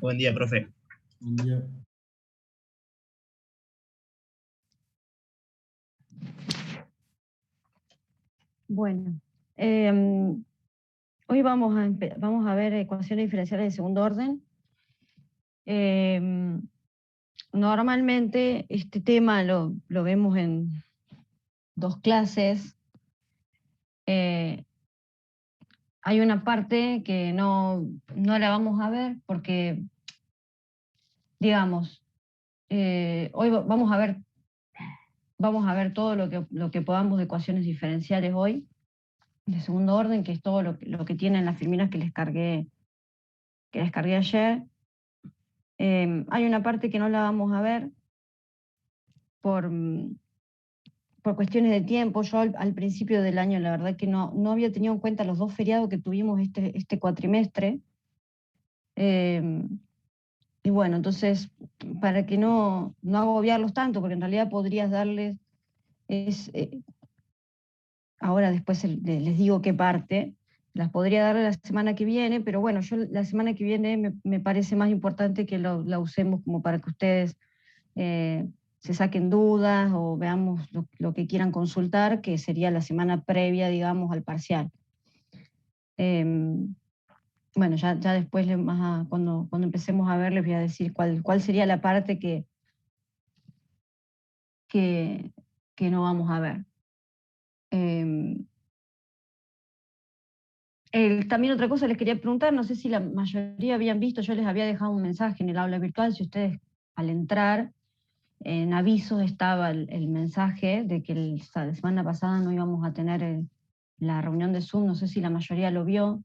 Buen día, profe. Buen día. Bueno, hoy vamos a ver ecuaciones diferenciales de segundo orden. Normalmente este tema lo vemos en dos clases. Hay una parte que no la vamos a ver porque, digamos, hoy vamos a ver todo lo que podamos de ecuaciones diferenciales hoy, de segundo orden, que es todo lo que tienen las filminas que les cargué ayer. Hay una parte que no la vamos a ver por, por cuestiones de tiempo. Yo al principio del año, la verdad que no había tenido en cuenta los dos feriados que tuvimos este cuatrimestre. Y bueno, entonces, para que no agobiarlos tanto, porque en realidad podrías darles, es, ahora después les digo qué parte, las podría darle la semana que viene, pero bueno, yo la semana que viene me parece más importante que la usemos como para que ustedes se saquen dudas o veamos lo que quieran consultar, que sería la semana previa, digamos, al parcial. Bueno, ya después, cuando empecemos a ver, les voy a decir cuál sería la parte que, que no vamos a ver. También otra cosa les quería preguntar, no sé si la mayoría habían visto, yo les había dejado un mensaje en el aula virtual, si ustedes al entrar en avisos estaba el mensaje de que la semana pasada no íbamos a tener la reunión de Zoom, no sé si la mayoría lo vio.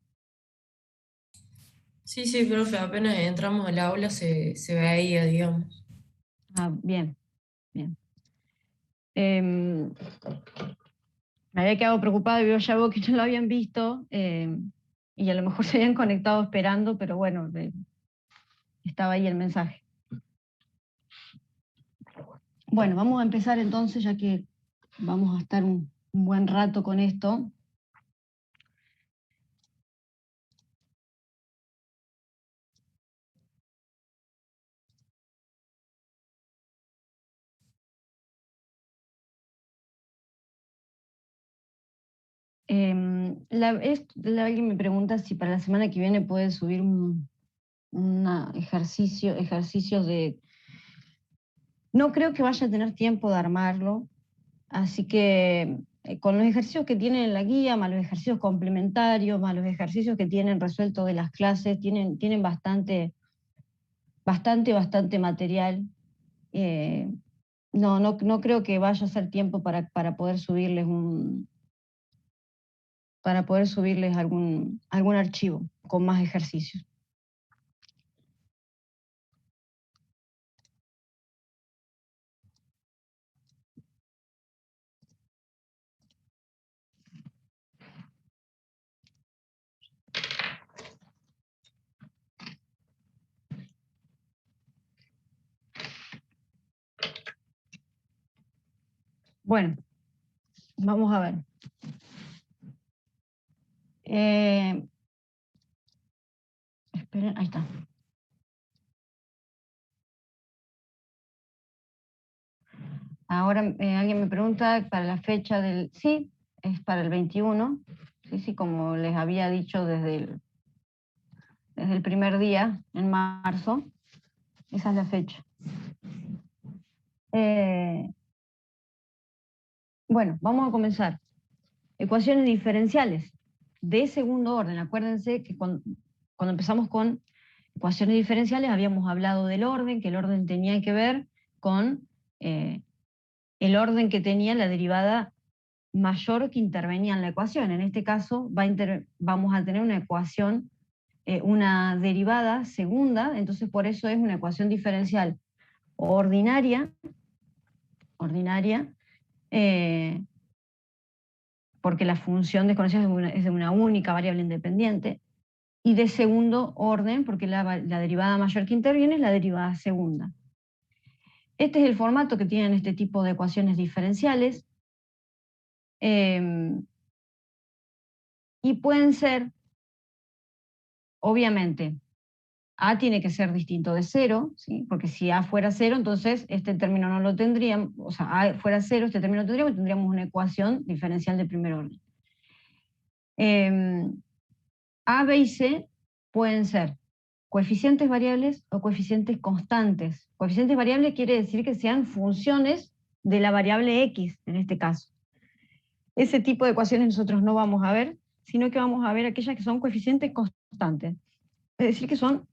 Sí, sí, profe, apenas entramos al aula se veía, digamos. Ah, bien, bien. Me había quedado preocupada y ya veo que no lo habían visto y a lo mejor se habían conectado esperando, pero bueno, estaba ahí el mensaje. Bueno, vamos a empezar entonces, ya que vamos a estar un buen rato con esto. Alguien me pregunta si para la semana que viene puede subir un ejercicios de... No creo que vaya a tener tiempo de armarlo, así que con los ejercicios que tienen en la guía, más los ejercicios complementarios, más los ejercicios que tienen resueltos de las clases, tienen bastante material. Eh, no creo que vaya a ser tiempo para poder subirles algún archivo con más ejercicios. Bueno, vamos a ver. Esperen, ahí está. Ahora alguien me pregunta para la fecha del... Sí, es para el 21. Sí, como les había dicho desde el primer día, en marzo. Esa es la fecha. Bueno, vamos a comenzar. Ecuaciones diferenciales de segundo orden. Acuérdense que cuando empezamos con ecuaciones diferenciales habíamos hablado del orden, que el orden tenía que ver con el orden que tenía la derivada mayor que intervenía en la ecuación. En este caso vamos a tener una ecuación, una derivada segunda, entonces por eso es una ecuación diferencial ordinaria, porque la función desconocida es de una única variable independiente, y de segundo orden, porque la derivada mayor que interviene es la derivada segunda. Este es el formato que tienen este tipo de ecuaciones diferenciales. Y pueden ser, obviamente, A tiene que ser distinto de 0, ¿sí? Porque si A fuera 0, entonces este término no lo tendríamos, o sea, A fuera 0, este término lo tendríamos una ecuación diferencial de primer orden. A, B y C pueden ser coeficientes variables o coeficientes constantes. Coeficientes variables quiere decir que sean funciones de la variable X, en este caso. Ese tipo de ecuaciones nosotros no vamos a ver, sino que vamos a ver aquellas que son coeficientes constantes. Es decir, que son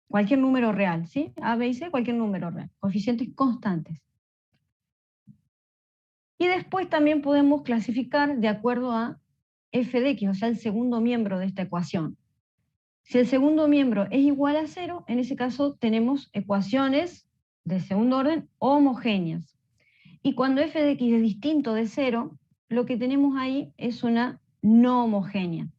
cualquier número real, ¿sí? A, B y C, cualquier número real. Coeficientes constantes. Y después también podemos clasificar de acuerdo a f de x, o sea, el segundo miembro de esta ecuación. Si el segundo miembro es igual a 0, en ese caso tenemos ecuaciones de segundo orden homogéneas. Y cuando f de x es distinto de 0, lo que tenemos ahí es una no homogénea.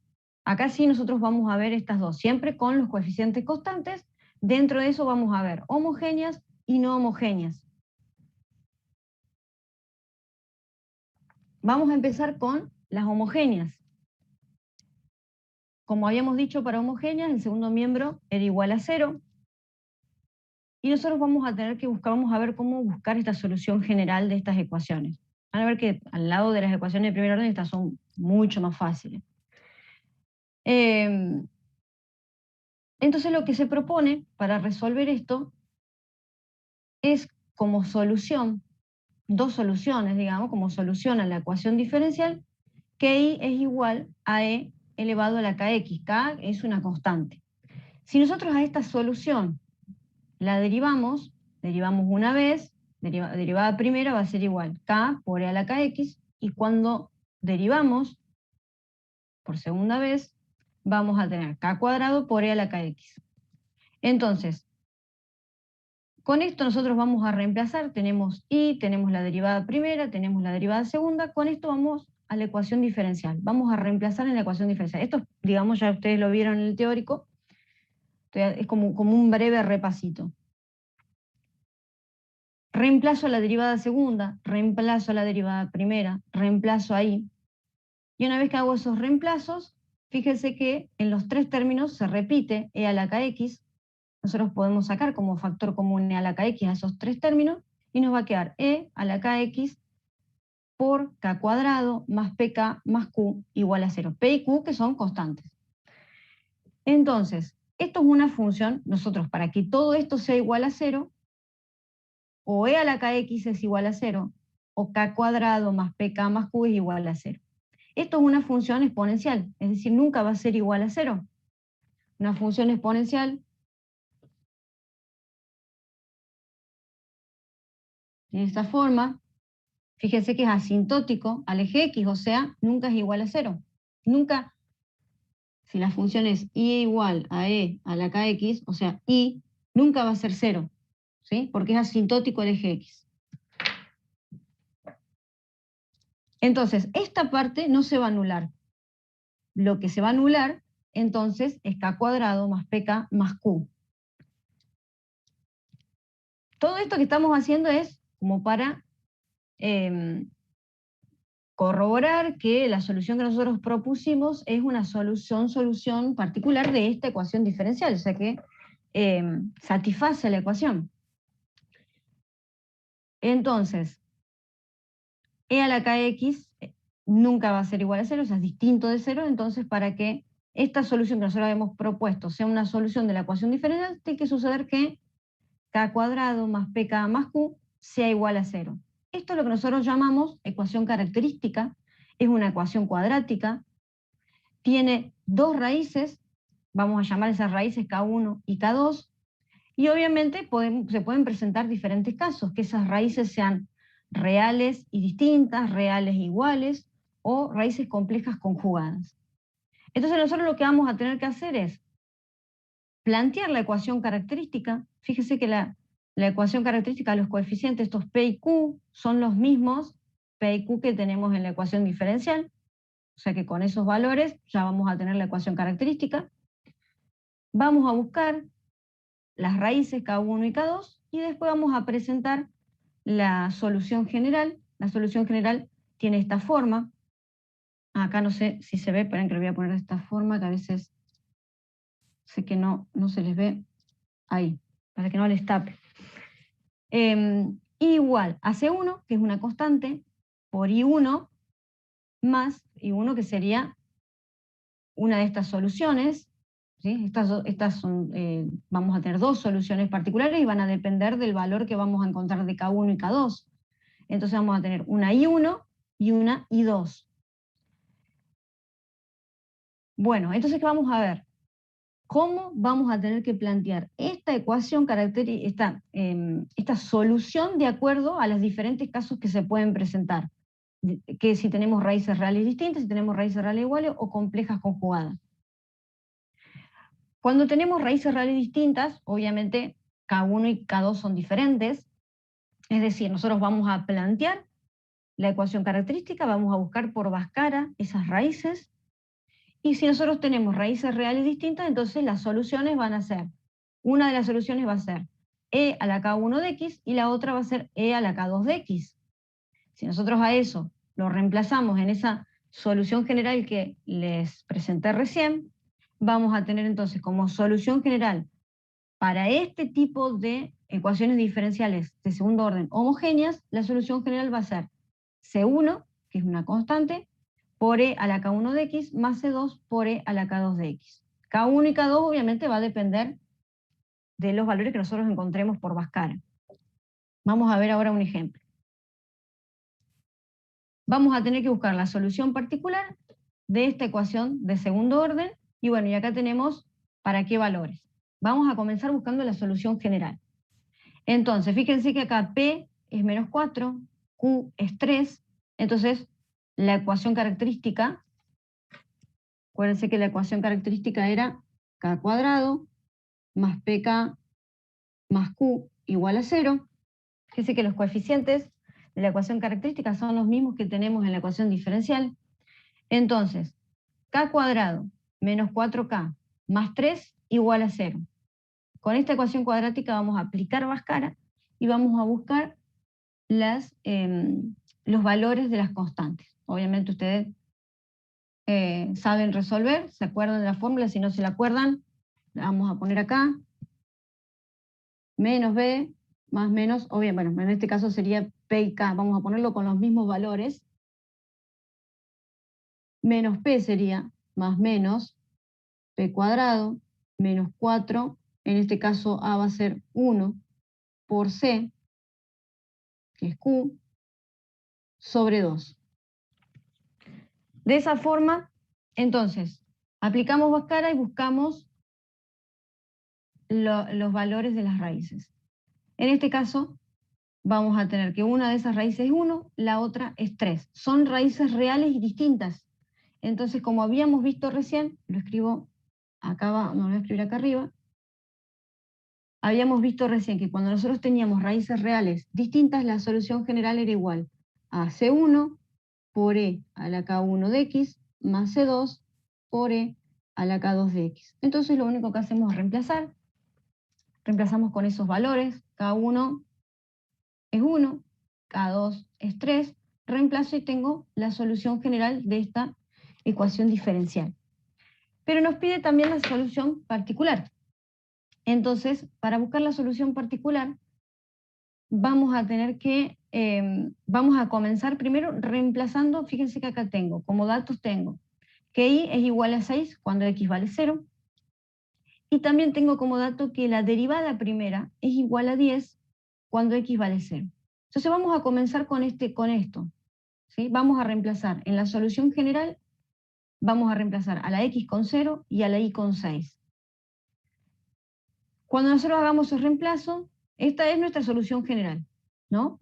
Acá sí nosotros vamos a ver estas dos, siempre con los coeficientes constantes. Dentro de eso vamos a ver homogéneas y no homogéneas. Vamos a empezar con las homogéneas. Como habíamos dicho, para homogéneas el segundo miembro era igual a 0. Y nosotros vamos a tener que buscar, vamos a ver cómo buscar esta solución general de estas ecuaciones. Van a ver que al lado de las ecuaciones de primer orden estas son mucho más fáciles. Entonces lo que se propone para resolver esto es como solución, dos soluciones, digamos, como solución a la ecuación diferencial, que I es igual a E elevado a la kx. K es una constante. Si nosotros a esta solución la derivamos una vez, derivada primera va a ser igual K por E a la kx, y cuando derivamos por segunda vez, vamos a tener K cuadrado por E a la kx. Entonces, con esto nosotros vamos a reemplazar, tenemos I, tenemos la derivada primera, tenemos la derivada segunda, con esto vamos a la ecuación diferencial. Vamos a reemplazar en la ecuación diferencial. Esto, digamos, ya ustedes lo vieron en el teórico, es como un breve repasito. Reemplazo la derivada segunda, reemplazo la derivada primera, reemplazo ahí. Y una vez que hago esos reemplazos, fíjense que en los tres términos se repite E a la kx. Nosotros podemos sacar como factor común E a la kx a esos tres términos y nos va a quedar E a la kx por k cuadrado más pk más q igual a 0. P y q que son constantes. Entonces, esto es una función, nosotros para que todo esto sea igual a 0, o E a la kx es igual a 0, o k cuadrado más pk más q es igual a 0. Esto es una función exponencial, es decir, nunca va a ser igual a 0. Una función exponencial de esta forma, fíjense que es asintótico al eje x, o sea, nunca es igual a 0. Nunca, si la función es y igual a E a la kx, o sea, y nunca va a ser 0, ¿sí? Porque es asintótico al eje x. Entonces, esta parte no se va a anular. Lo que se va a anular, entonces, es k cuadrado más pk más q. Todo esto que estamos haciendo es como para corroborar que la solución que nosotros propusimos es una solución particular de esta ecuación diferencial, o sea que satisface la ecuación. Entonces, E a la kx nunca va a ser igual a 0, o sea, es distinto de 0, entonces para que esta solución que nosotros habíamos propuesto sea una solución de la ecuación diferencial, tiene que suceder que k cuadrado más pk más q sea igual a 0. Esto es lo que nosotros llamamos ecuación característica, es una ecuación cuadrática, tiene dos raíces, vamos a llamar esas raíces K1 y K2, y obviamente se pueden presentar diferentes casos, que esas raíces sean reales y distintas, reales e iguales, o raíces complejas conjugadas. Entonces nosotros lo que vamos a tener que hacer es plantear la ecuación característica. Fíjese que la ecuación característica de los coeficientes, estos P y Q, son los mismos P y Q que tenemos en la ecuación diferencial. O sea que con esos valores ya vamos a tener la ecuación característica. Vamos a buscar las raíces K1 y K2 y después vamos a presentar la solución general. La solución general tiene esta forma. Acá no sé si se ve, esperen que lo voy a poner de esta forma, que a veces Sé que no se les ve ahí, para que no les tape. Igual a C1, que es una constante, por I1 más I1, que sería una de estas soluciones. ¿Sí? Estas son, vamos a tener dos soluciones particulares y van a depender del valor que vamos a encontrar de K1 y K2. Entonces vamos a tener una I1 y una I2. Bueno, entonces, ¿qué vamos a ver? ¿Cómo vamos a tener que plantear esta ecuación esta solución de acuerdo a los diferentes casos que se pueden presentar? Que si tenemos raíces reales distintas, si tenemos raíces reales iguales o complejas conjugadas. Cuando tenemos raíces reales distintas, obviamente K1 y K2 son diferentes, es decir, nosotros vamos a plantear la ecuación característica, vamos a buscar por Bhaskara esas raíces, y si nosotros tenemos raíces reales distintas, entonces las soluciones van a ser, una de las soluciones va a ser e a la K1 de X y la otra va a ser e a la K2 de X. Si nosotros a eso lo reemplazamos en esa solución general que les presenté recién, vamos a tener entonces como solución general para este tipo de ecuaciones diferenciales de segundo orden homogéneas, la solución general va a ser C1, que es una constante, por e a la K1 de X, más C2 por e a la K2 de X. K1 y K2 obviamente va a depender de los valores que nosotros encontremos por Bhaskara. Vamos a ver ahora un ejemplo. Vamos a tener que buscar la solución particular de esta ecuación de segundo orden, y bueno, y acá tenemos para qué valores. Vamos a comenzar buscando la solución general. Entonces, fíjense que acá P es menos 4, Q es 3, entonces la ecuación característica, acuérdense que la ecuación característica era K cuadrado más PK más Q igual a 0. Fíjense que los coeficientes de la ecuación característica son los mismos que tenemos en la ecuación diferencial. Entonces, K cuadrado menos 4K más 3 igual a 0. Con esta ecuación cuadrática vamos a aplicar Bhaskara y vamos a buscar los valores de las constantes. Obviamente ustedes saben resolver, se acuerdan de la fórmula, si no se la acuerdan, la vamos a poner acá. Menos B más menos, obviamente, bueno, en este caso sería P y K, vamos a ponerlo con los mismos valores. Menos P sería más menos P cuadrado menos 4, en este caso A va a ser 1 por C, que es Q, sobre 2. De esa forma, entonces, aplicamos Bhaskara y buscamos los valores de las raíces. En este caso, vamos a tener que una de esas raíces es 1, la otra es 3. Son raíces reales y distintas. Entonces, como habíamos visto recién, lo escribo acá, no lo voy a escribir acá arriba, habíamos visto recién que cuando nosotros teníamos raíces reales distintas, la solución general era igual a C1 por e a la K1 de X más C2 por e a la K2 de X. Entonces lo único que hacemos es reemplazar. Reemplazamos con esos valores. K1 es 1, K2 es 3. Reemplazo y tengo la solución general de esta ecuación diferencial. Pero nos pide también la solución particular. Entonces, para buscar la solución particular, vamos a tener que, vamos a comenzar primero reemplazando, fíjense que acá tengo, como datos tengo, que y es igual a 6 cuando x vale 0, y también tengo como dato que la derivada primera es igual a 10 cuando x vale 0. Entonces vamos a comenzar con esto, ¿sí? Vamos a reemplazar en la solución general, vamos a reemplazar a la x con 0 y a la y con 6. Cuando nosotros hagamos el reemplazo, esta es nuestra solución general, ¿no?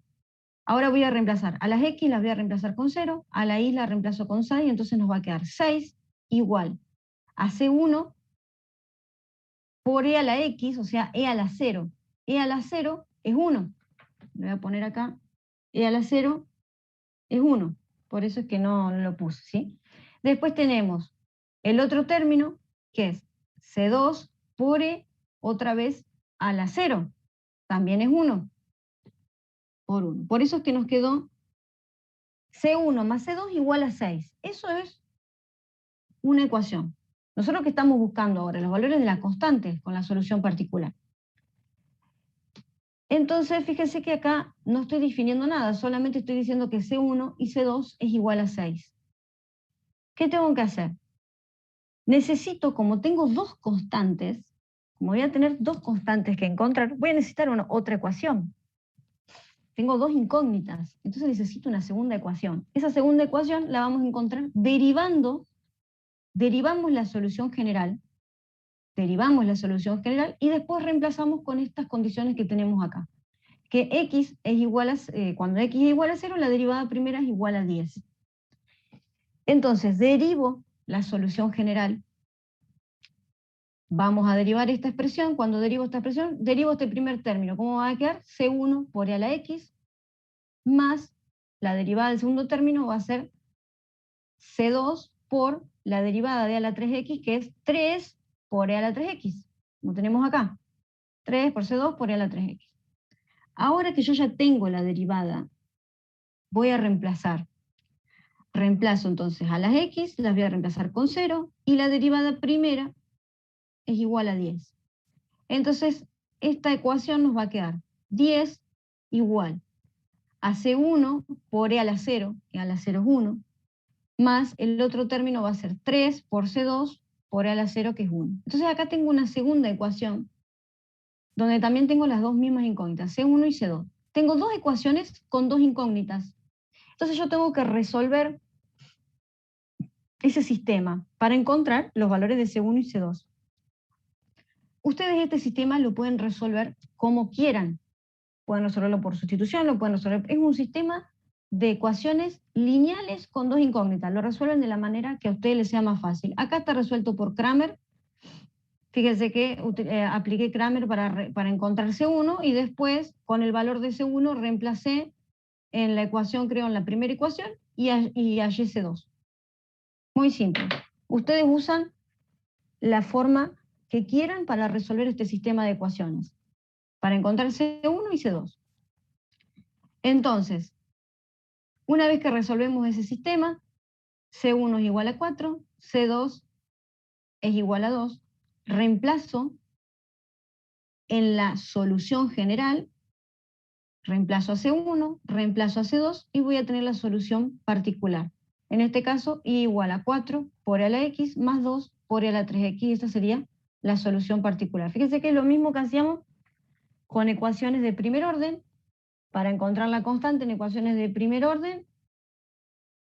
Ahora voy a reemplazar a las x, las voy a reemplazar con 0, a la y la reemplazo con 6, entonces nos va a quedar 6 igual a C1 por e a la x, o sea, e a la 0. E a la 0 es 1. Le voy a poner acá, e a la 0 es 1. Por eso es que no lo puse, ¿sí? Después tenemos el otro término, que es C2 por e otra vez a la 0. También es 1 por 1. Por eso es que nos quedó C1 más C2 igual a 6. Eso es una ecuación, Nosotros que estamos buscando ahora, los valores de las constantes con la solución particular. Entonces, fíjense que acá no estoy definiendo nada, solamente estoy diciendo que C1 y C2 es igual a 6. ¿Qué tengo que hacer? Necesito, como tengo dos constantes, como voy a tener dos constantes que encontrar, voy a necesitar otra ecuación. Tengo dos incógnitas, entonces necesito una segunda ecuación. Esa segunda ecuación la vamos a encontrar derivamos la solución general, y después reemplazamos con estas condiciones que tenemos acá. Que x es igual a, cuando x es igual a 0, la derivada primera es igual a 10. Entonces, derivo la solución general. Vamos a derivar esta expresión. Cuando derivo esta expresión, derivo este primer término. ¿Cómo va a quedar? C1 por e a la x, más la derivada del segundo término va a ser C2 por la derivada de e a la 3x, que es 3 por e a la 3x. Como tenemos acá. 3 por C2 por e a la 3x. Ahora que yo ya tengo la derivada, voy a reemplazar. Reemplazo entonces a las x, las voy a reemplazar con 0, y la derivada primera es igual a 10. Entonces, esta ecuación nos va a quedar 10 igual a C1 por e a la 0, e a la 0 es 1, más el otro término va a ser 3 por C2 por e a la 0, que es 1. Entonces acá tengo una segunda ecuación, donde también tengo las dos mismas incógnitas, C1 y C2. Tengo dos ecuaciones con dos incógnitas. Entonces yo tengo que resolver ese sistema para encontrar los valores de C1 y C2. Ustedes este sistema lo pueden resolver como quieran. Pueden resolverlo por sustitución, lo pueden resolver. Es un sistema de ecuaciones lineales con dos incógnitas. Lo resuelven de la manera que a ustedes les sea más fácil. Acá está resuelto por Cramer. Fíjense que apliqué Cramer para encontrar C1 y después con el valor de C1 reemplacé en la ecuación, creo, en la primera ecuación y hallé C2. Muy simple. Ustedes usan la forma que quieran para resolver este sistema de ecuaciones, para encontrar C1 y C2. Entonces, una vez que resolvemos ese sistema, C1 es igual a 4, C2 es igual a 2, reemplazo en la solución general, reemplazo a C1, reemplazo a C2 y voy a tener la solución particular. En este caso, I igual a 4 por e a la x más 2 por e a la 3x. Esta sería la solución particular. Fíjense que es lo mismo que hacíamos con ecuaciones de primer orden. Para encontrar la constante en ecuaciones de primer orden,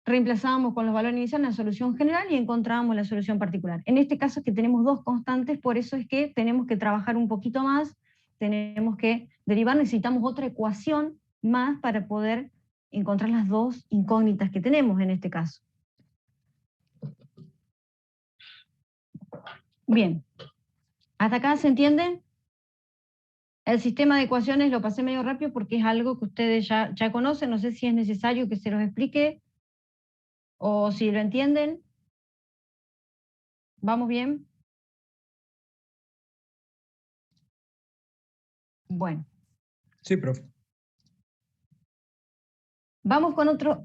reemplazábamos con los valores iniciales la solución general y encontrábamos la solución particular. En este caso es que tenemos dos constantes, por eso es que tenemos que trabajar un poquito más, tenemos que derivar, necesitamos otra ecuación más para poder encontrar las dos incógnitas que tenemos en este caso. Bien, ¿hasta acá se entiende? El sistema de ecuaciones lo pasé medio rápido porque es algo que ustedes ya conocen, no sé si es necesario que se los explique o si lo entienden. ¿Vamos bien? Bueno. Sí, profe. Vamos con otro.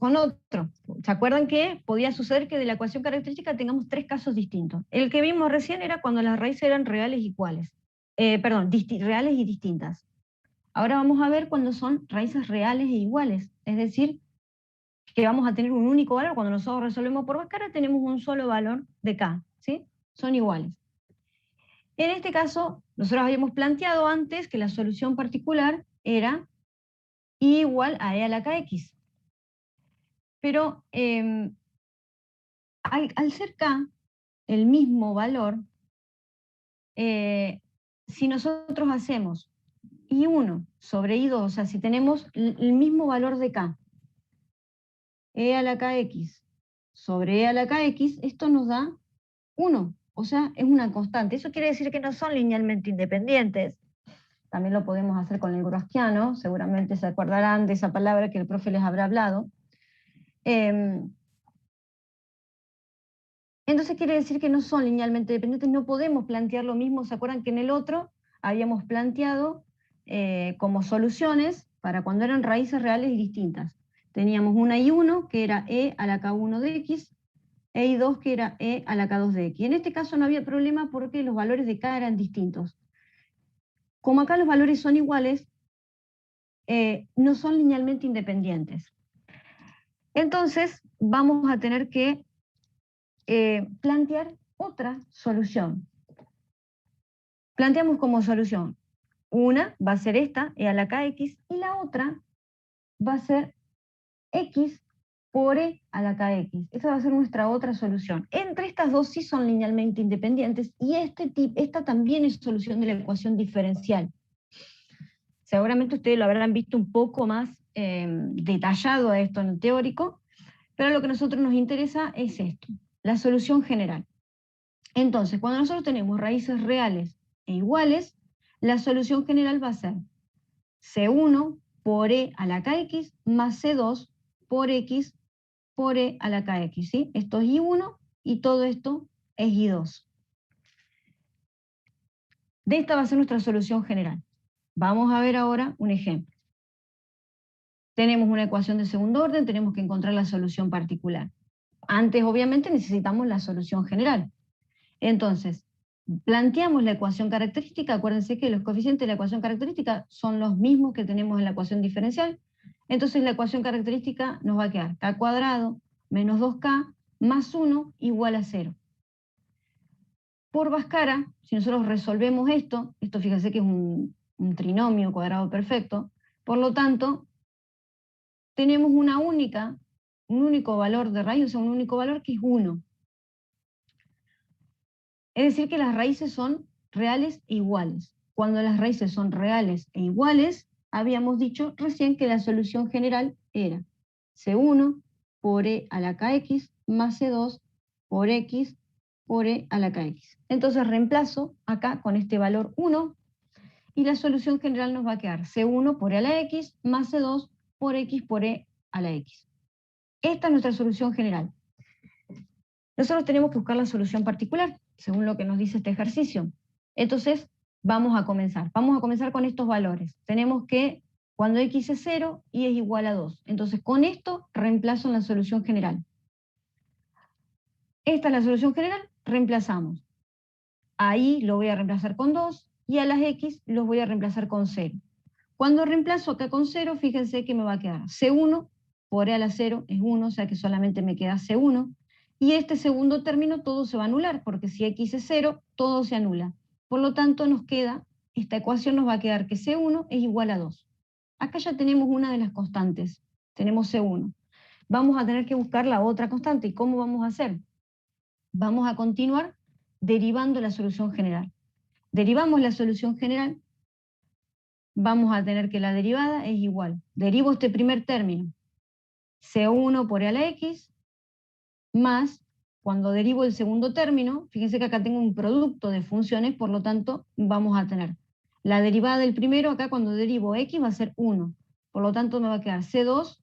¿Se acuerdan que podía suceder que de la ecuación característica tengamos tres casos distintos? El que vimos recién era cuando las raíces eran reales y iguales. Reales y distintas. Ahora vamos a ver cuando son raíces reales e iguales. Es decir, que vamos a tener un único valor. Cuando nosotros resolvemos por Bhaskara tenemos un solo valor de K. ¿Sí? Son iguales. En este caso, nosotros habíamos planteado antes que la solución particular era I igual a e a la kx. Pero al ser K el mismo valor, si nosotros hacemos I1 sobre I2, o sea, si tenemos el mismo valor de K, e a la kx sobre e a la kx, esto nos da 1, o sea, es una constante. Eso quiere decir que no son linealmente independientes. También lo podemos hacer con el grosquiano, seguramente se acordarán de esa palabra que el profe les habrá hablado. Entonces quiere decir que no son linealmente dependientes, no podemos plantear lo mismo. ¿Se acuerdan que en el otro habíamos planteado como soluciones para cuando eran raíces reales y distintas? Teníamos una I1, que era e a la k1 de x, e I2 que era E a la K2 de X. En este caso no había problema porque los valores de K eran distintos. Como acá los valores son iguales, no son linealmente independientes. Entonces vamos a tener que plantear otra solución. Planteamos como solución. Una va a ser esta, E a la KX, y la otra va a ser X por E a la KX. Esta va a ser nuestra otra solución. Entre estas dos sí son linealmente independientes y esta también es solución de la ecuación diferencial. Seguramente ustedes lo habrán visto un poco más detallado a esto en el teórico, pero lo que a nosotros nos interesa es esto, la solución general. Entonces, cuando nosotros tenemos raíces reales e iguales, la solución general va a ser C1 por E a la KX más C2 por X por E a la KX, ¿sí? Esto es I1 y todo esto es I2. De esta va a ser nuestra solución general. Vamos a ver ahora un ejemplo. Tenemos una ecuación de segundo orden, tenemos que encontrar la solución particular. Antes, obviamente, necesitamos la solución general. Entonces, planteamos la ecuación característica. Acuérdense que los coeficientes de la ecuación característica son los mismos que tenemos en la ecuación diferencial. Entonces, la ecuación característica nos va a quedar k cuadrado menos 2k más 1 igual a 0. Por Bhaskara, si nosotros resolvemos esto fíjense que es un trinomio cuadrado perfecto, por lo tanto, tenemos un único valor de raíz, o sea, un único valor que es 1. Es decir, que las raíces son reales e iguales. Cuando las raíces son reales e iguales, habíamos dicho recién que la solución general era C1 por E a la KX más C2 por X por E a la KX. Entonces reemplazo acá con este valor 1 y la solución general nos va a quedar C1 por E a la X más C2 por X por E a la X. Esta es nuestra solución general. Nosotros tenemos que buscar la solución particular, según lo que nos dice este ejercicio. Entonces, vamos a comenzar. Vamos a comenzar con estos valores. Tenemos que, cuando X es 0, Y es igual a 2. Entonces, con esto reemplazo en la solución general. Esta es la solución general, reemplazamos. A Y lo voy a reemplazar con 2, y a las X los voy a reemplazar con 0. Cuando reemplazo acá con 0, fíjense que me va a quedar C1 por E a la 0 es 1, o sea que solamente me queda C1. Y este segundo término todo se va a anular, porque si X es 0, todo se anula. Por lo tanto, esta ecuación nos va a quedar que C1 es igual a 2. Acá ya tenemos una de las constantes, tenemos C1. Vamos a tener que buscar la otra constante. ¿Y cómo vamos a hacer? Vamos a continuar derivando la solución general. Derivamos la solución general, vamos a tener que la derivada es igual. Derivo este primer término, C1 por E a la X, más, cuando derivo el segundo término, fíjense que acá tengo un producto de funciones, por lo tanto, vamos a tener la derivada del primero, acá cuando derivo X va a ser 1. Por lo tanto, me va a quedar C2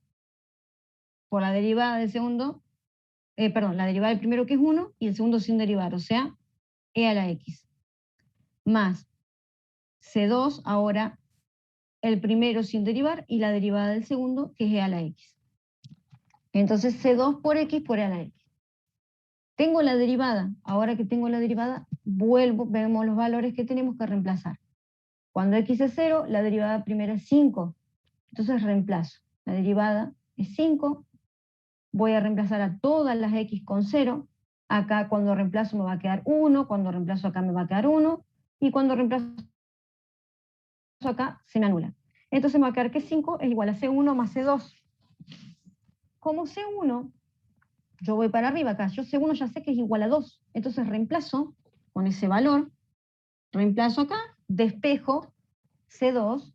por la derivada del segundo, la derivada del primero que es 1, y el segundo sin derivar, o sea, E a la X. Más C2, ahora el primero sin derivar, y la derivada del segundo, que es E a la X. Entonces, C2 por X por E a la X. Tengo la derivada. Ahora que tengo la derivada, vemos los valores que tenemos que reemplazar. Cuando X es 0, la derivada primera es 5. Entonces reemplazo. La derivada es 5. Voy a reemplazar a todas las X con 0. Acá cuando reemplazo me va a quedar 1. Cuando reemplazo acá me va a quedar 1. Y cuando reemplazo acá se me anula. Entonces me va a quedar que 5 es igual a C1 más C2. Como C1... yo voy para arriba acá, yo C1 ya sé que es igual a 2, entonces reemplazo con ese valor, reemplazo acá, despejo C2,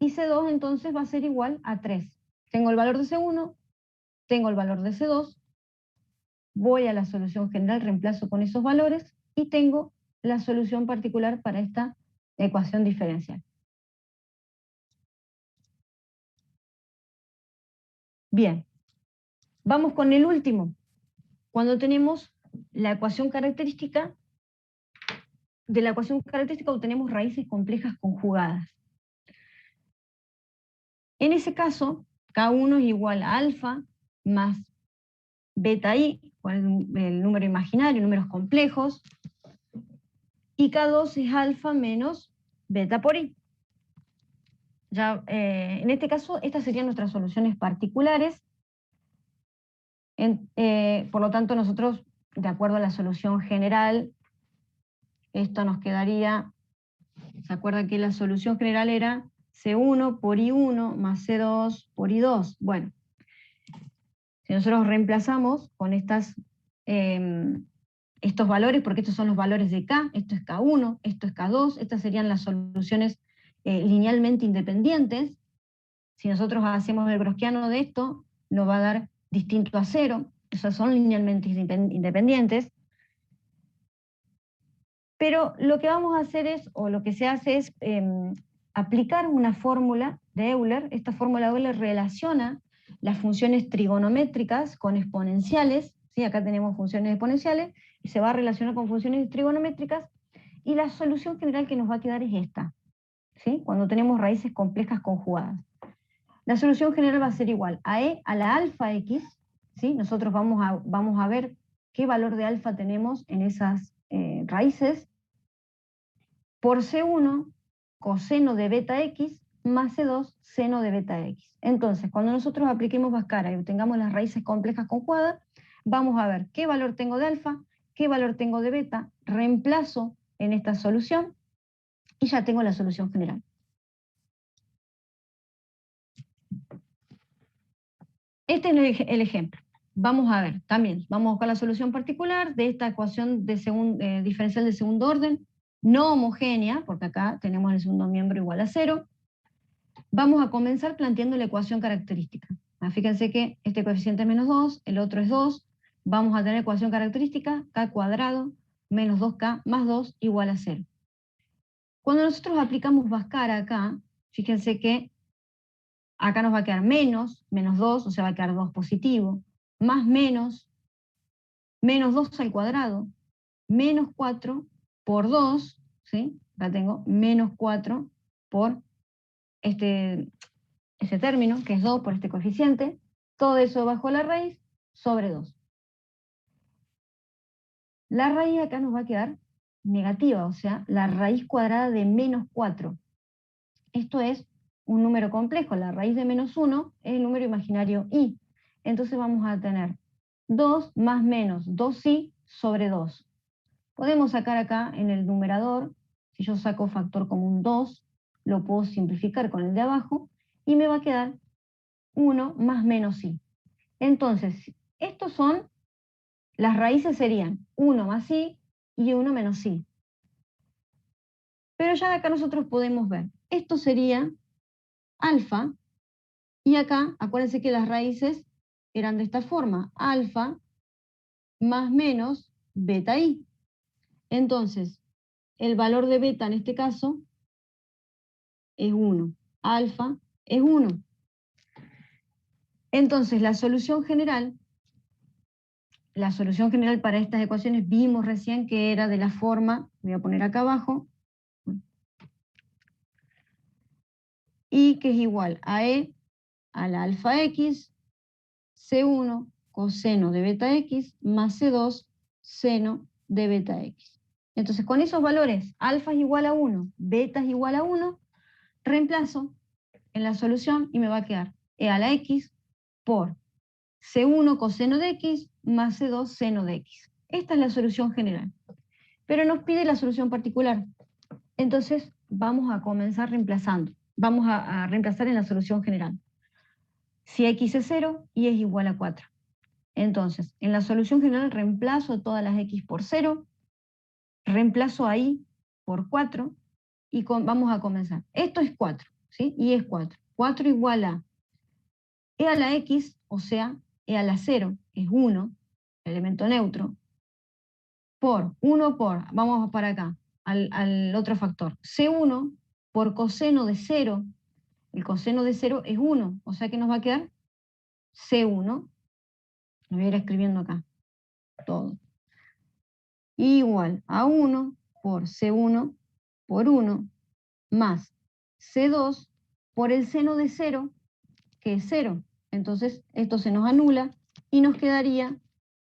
y C2 entonces va a ser igual a 3. Tengo el valor de C1, tengo el valor de C2, voy a la solución general, reemplazo con esos valores, y tengo la solución particular para esta ecuación diferencial. Bien, vamos con el último. Cuando tenemos la ecuación característica, de la ecuación característica obtenemos raíces complejas conjugadas. En ese caso, K1 es igual a alfa más beta i, con el número imaginario, números complejos, y K2 es alfa menos beta por I. Ya, en este caso, estas serían nuestras soluciones particulares. Por lo tanto, nosotros, de acuerdo a la solución general, esto nos quedaría, ¿se acuerdan que la solución general era C1 por I1 más C2 por I2? Bueno, si nosotros reemplazamos con estos valores, porque estos son los valores de K, esto es K1, esto es K2, estas serían las soluciones linealmente independientes. Si nosotros hacemos el browskiano de esto, nos va a dar distinto a 0, o sea, son linealmente independientes. Pero lo que vamos a hacer es, o lo que se hace es aplicar una fórmula de Euler. Esta fórmula de Euler relaciona las funciones trigonométricas con exponenciales, ¿sí? Acá tenemos funciones exponenciales, y se va a relacionar con funciones trigonométricas, y la solución general que nos va a quedar es esta, ¿sí? Cuando tenemos raíces complejas conjugadas. La solución general va a ser igual a E a la alfa X, ¿sí? Nosotros vamos a ver qué valor de alfa tenemos en esas raíces, por C1 coseno de beta X más C2 seno de beta X. Entonces, cuando nosotros apliquemos Bhaskara y obtengamos las raíces complejas conjugadas, vamos a ver qué valor tengo de alfa, qué valor tengo de beta, reemplazo en esta solución y ya tengo la solución general. Este es el ejemplo. Vamos a ver también, vamos a buscar la solución particular de esta ecuación de diferencial de segundo orden, no homogénea, porque acá tenemos el segundo miembro igual a 0. Vamos a comenzar planteando la ecuación característica. Fíjense que este coeficiente es menos 2, el otro es 2. Vamos a tener ecuación característica, k cuadrado menos 2k más 2 igual a 0. Cuando nosotros aplicamos Bhaskara acá, fíjense que acá nos va a quedar menos 2, o sea, va a quedar 2 positivo, más menos 2 al cuadrado, menos 4 por 2, ¿sí? Acá tengo menos 4 por este término, que es 2 por este coeficiente, todo eso bajo la raíz sobre 2. La raíz acá nos va a quedar negativa, o sea, la raíz cuadrada de menos 4. Esto es un número complejo, la raíz de menos 1 es el número imaginario i. Entonces vamos a tener 2 más menos 2i sobre 2. Podemos sacar acá en el numerador, si yo saco factor común 2, lo puedo simplificar con el de abajo, y me va a quedar 1 más menos i. Entonces, estos son, las raíces serían 1 más i y 1 menos i. Pero ya de acá nosotros podemos ver, esto sería alfa, y acá, acuérdense que las raíces eran de esta forma, alfa más menos beta i. Entonces, el valor de beta en este caso es 1, alfa es 1. Entonces, la solución general para estas ecuaciones vimos recién que era de la forma, voy a poner acá abajo, y que es igual a E a la alfa X, C1 coseno de beta X más C2 seno de beta X. Entonces, con esos valores, alfa es igual a 1, beta es igual a 1, reemplazo en la solución y me va a quedar E a la X por C1 coseno de X más C2 seno de X. Esta es la solución general. Pero nos pide la solución particular. Entonces vamos a comenzar reemplazando. Vamos a reemplazar en la solución general. Si X es 0, Y es igual a 4. Entonces, en la solución general reemplazo todas las X por 0, reemplazo a Y por 4, y vamos a comenzar. Esto es 4, ¿sí? Y es 4. 4 igual a E a la X, o sea, E a la 0, es 1, elemento neutro, por 1 por, vamos para acá, al otro factor, C1 por coseno de 0, el coseno de 0 es 1, o sea que nos va a quedar C1, lo voy a ir escribiendo acá, todo, igual a 1 por C1 por 1 más C2 por el seno de 0, que es 0. Entonces esto se nos anula y nos quedaría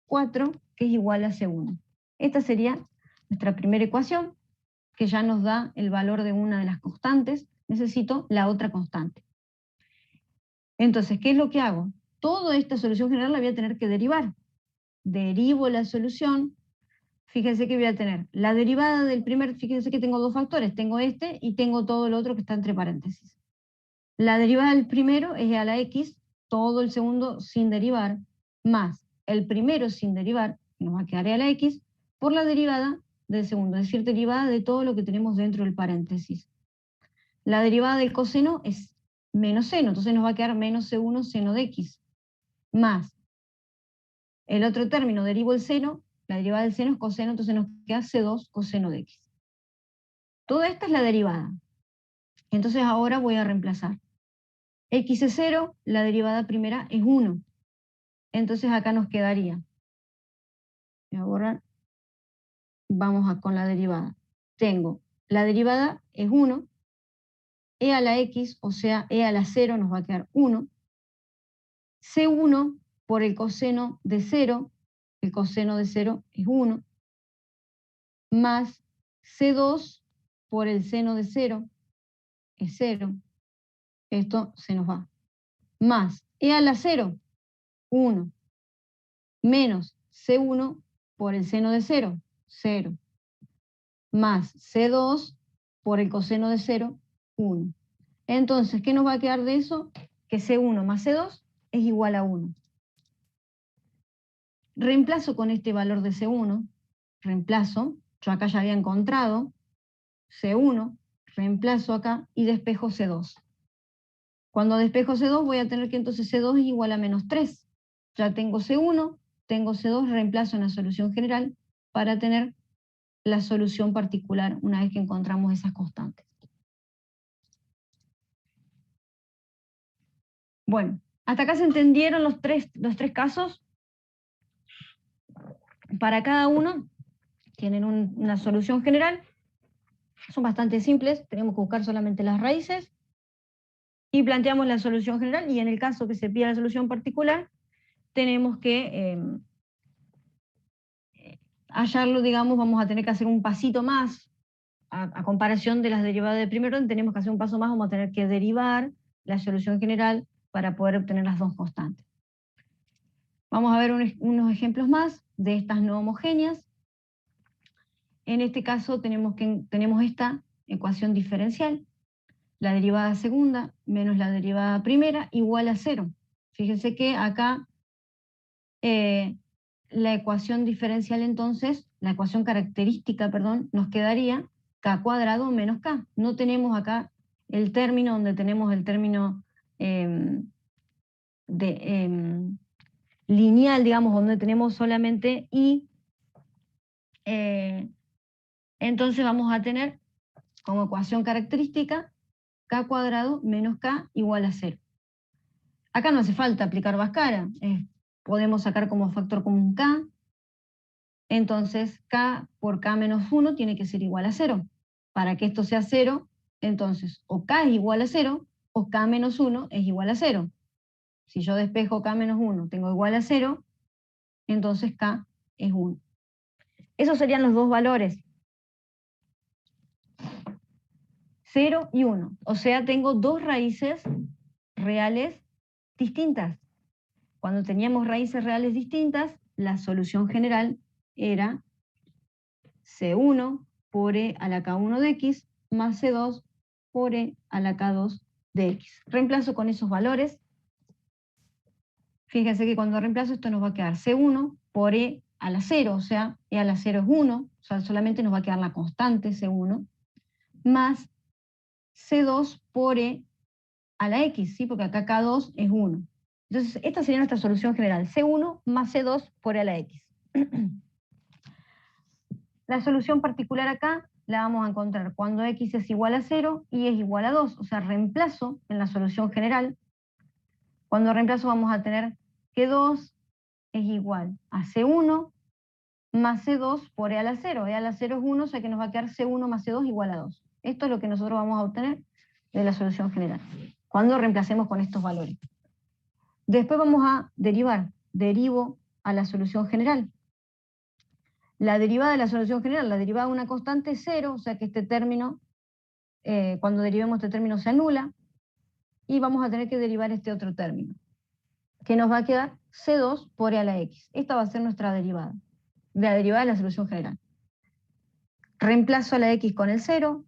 4, que es igual a C1. Esta sería nuestra primera ecuación, que ya nos da el valor de una de las constantes. Necesito la otra constante. Entonces, ¿qué es lo que hago? Toda esta solución general la voy a tener que derivar. Derivo la solución. Fíjense que voy a tener la derivada del primer, fíjense que tengo dos factores, tengo este y tengo todo lo otro que está entre paréntesis. La derivada del primero es e a la x, todo el segundo sin derivar, más el primero sin derivar, que nos va a quedar e a la x, por la derivada del segundo, es decir, derivada de todo lo que tenemos dentro del paréntesis. La derivada del coseno es menos seno, entonces nos va a quedar menos c1 seno de x, más el otro término, derivo el seno, la derivada del seno es coseno, entonces nos queda c2 coseno de x. Toda esta es la derivada. Entonces ahora voy a reemplazar. X es 0, la derivada primera es 1. Entonces acá nos quedaría. Voy a borrar. Vamos con la derivada. Tengo, la derivada es 1, e a la x, o sea, e a la 0 nos va a quedar 1. C1 por el coseno de 0, el coseno de 0 es 1, más C2 por el seno de 0 es 0. Esto se nos va. Más e a la 0, 1, menos C1 por el seno de 0, 0, más C2 por el coseno de 0, 1. Entonces, ¿qué nos va a quedar de eso? Que C1 más C2 es igual a 1. Reemplazo con este valor de C1, reemplazo, yo acá ya había encontrado C1, reemplazo acá y despejo C2. Cuando despejo C2 voy a tener que entonces C2 es igual a menos 3. Ya tengo C1, tengo C2, reemplazo en la solución general para tener la solución particular una vez que encontramos esas constantes. Bueno, hasta acá se entendieron los tres casos. Para cada uno tienen una solución general. Son bastante simples, tenemos que buscar solamente las raíces y planteamos la solución general, y en el caso que se pida la solución particular, tenemos que hallarlo, digamos, vamos a tener que hacer un pasito más, a comparación de las derivadas de primer orden, tenemos que hacer un paso más, vamos a tener que derivar la solución general para poder obtener las dos constantes. Vamos a ver unos ejemplos más de estas no homogéneas. En este caso tenemos esta ecuación diferencial, la derivada segunda menos la derivada primera igual a 0. Fíjense que acá la ecuación diferencial entonces, la ecuación característica, perdón, nos quedaría k cuadrado menos k. No tenemos acá el término donde tenemos el término lineal, digamos, donde tenemos solamente y. Entonces vamos a tener como ecuación característica k cuadrado menos k igual a 0. Acá no hace falta aplicar Bhaskara, podemos sacar como factor común k, entonces k por k menos 1 tiene que ser igual a 0. Para que esto sea 0, entonces o k es igual a 0 o k menos 1 es igual a 0. Si yo despejo k menos 1 tengo igual a 0, entonces k es 1. Esos serían los dos valores. 0 y 1. O sea, tengo dos raíces reales distintas. Cuando teníamos raíces reales distintas, la solución general era C1 por e a la K1 de x más C2 por e a la K2 de x. Reemplazo con esos valores. Fíjense que cuando reemplazo esto nos va a quedar C1 por e a la 0, o sea, e a la 0 es 1, o sea, solamente nos va a quedar la constante C1, más C2 por e a la x, ¿sí? Porque acá K2 es 1. Entonces, esta sería nuestra solución general, C1 más C2 por e a la x. La solución particular acá la vamos a encontrar cuando x es igual a 0 y es igual a 2, o sea, reemplazo en la solución general. Cuando reemplazo vamos a tener que 2 es igual a C1 más C2 por e a la 0. E a la 0 es 1, o sea que nos va a quedar C1 más C2 igual a 2. Esto es lo que nosotros vamos a obtener de la solución general, cuando reemplacemos con estos valores. Después vamos a derivar. Derivo a la solución general. La derivada de la solución general, la derivada de una constante es 0, o sea que este término, cuando derivemos este término se anula, y vamos a tener que derivar este otro término, que nos va a quedar C2 por E a la X. Esta va a ser nuestra derivada, la derivada de la solución general. Reemplazo a la X con el 0,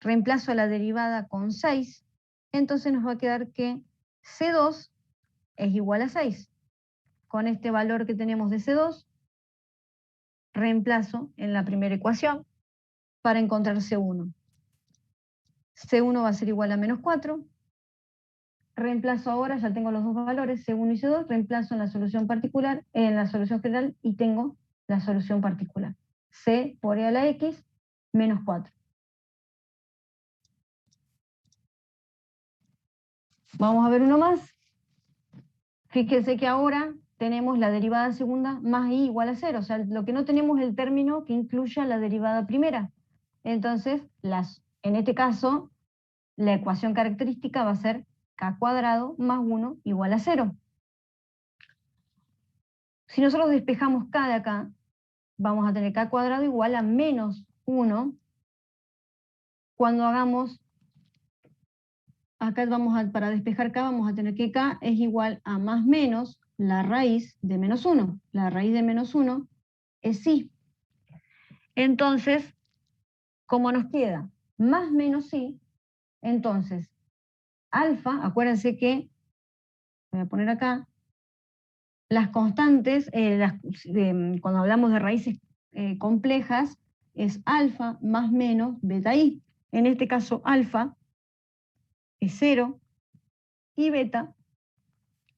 reemplazo a la derivada con 6, entonces nos va a quedar que C2 es igual a 6. Con este valor que tenemos de C2, reemplazo en la primera ecuación para encontrar C1. C1 va a ser igual a menos 4. Reemplazo ahora, ya tengo los dos valores, C1 y C2, reemplazo en la solución particular, en la solución general, y tengo la solución particular. C por E a la X menos 4. Vamos a ver uno más. Fíjense que ahora tenemos la derivada segunda más I igual a 0. O sea, lo que no tenemos es el término que incluya la derivada primera. Entonces, en este caso, la ecuación característica va a ser k cuadrado más 1 igual a 0. Si nosotros despejamos k de acá, vamos a tener k cuadrado igual a menos 1. Cuando hagamos, acá para despejar k vamos a tener que k es igual a más menos la raíz de menos 1. La raíz de menos 1 es i. Entonces, como nos queda más menos i, entonces alfa, acuérdense que, voy a poner acá, las constantes, cuando hablamos de raíces complejas, es alfa más menos beta i. En este caso, alfa es 0 y beta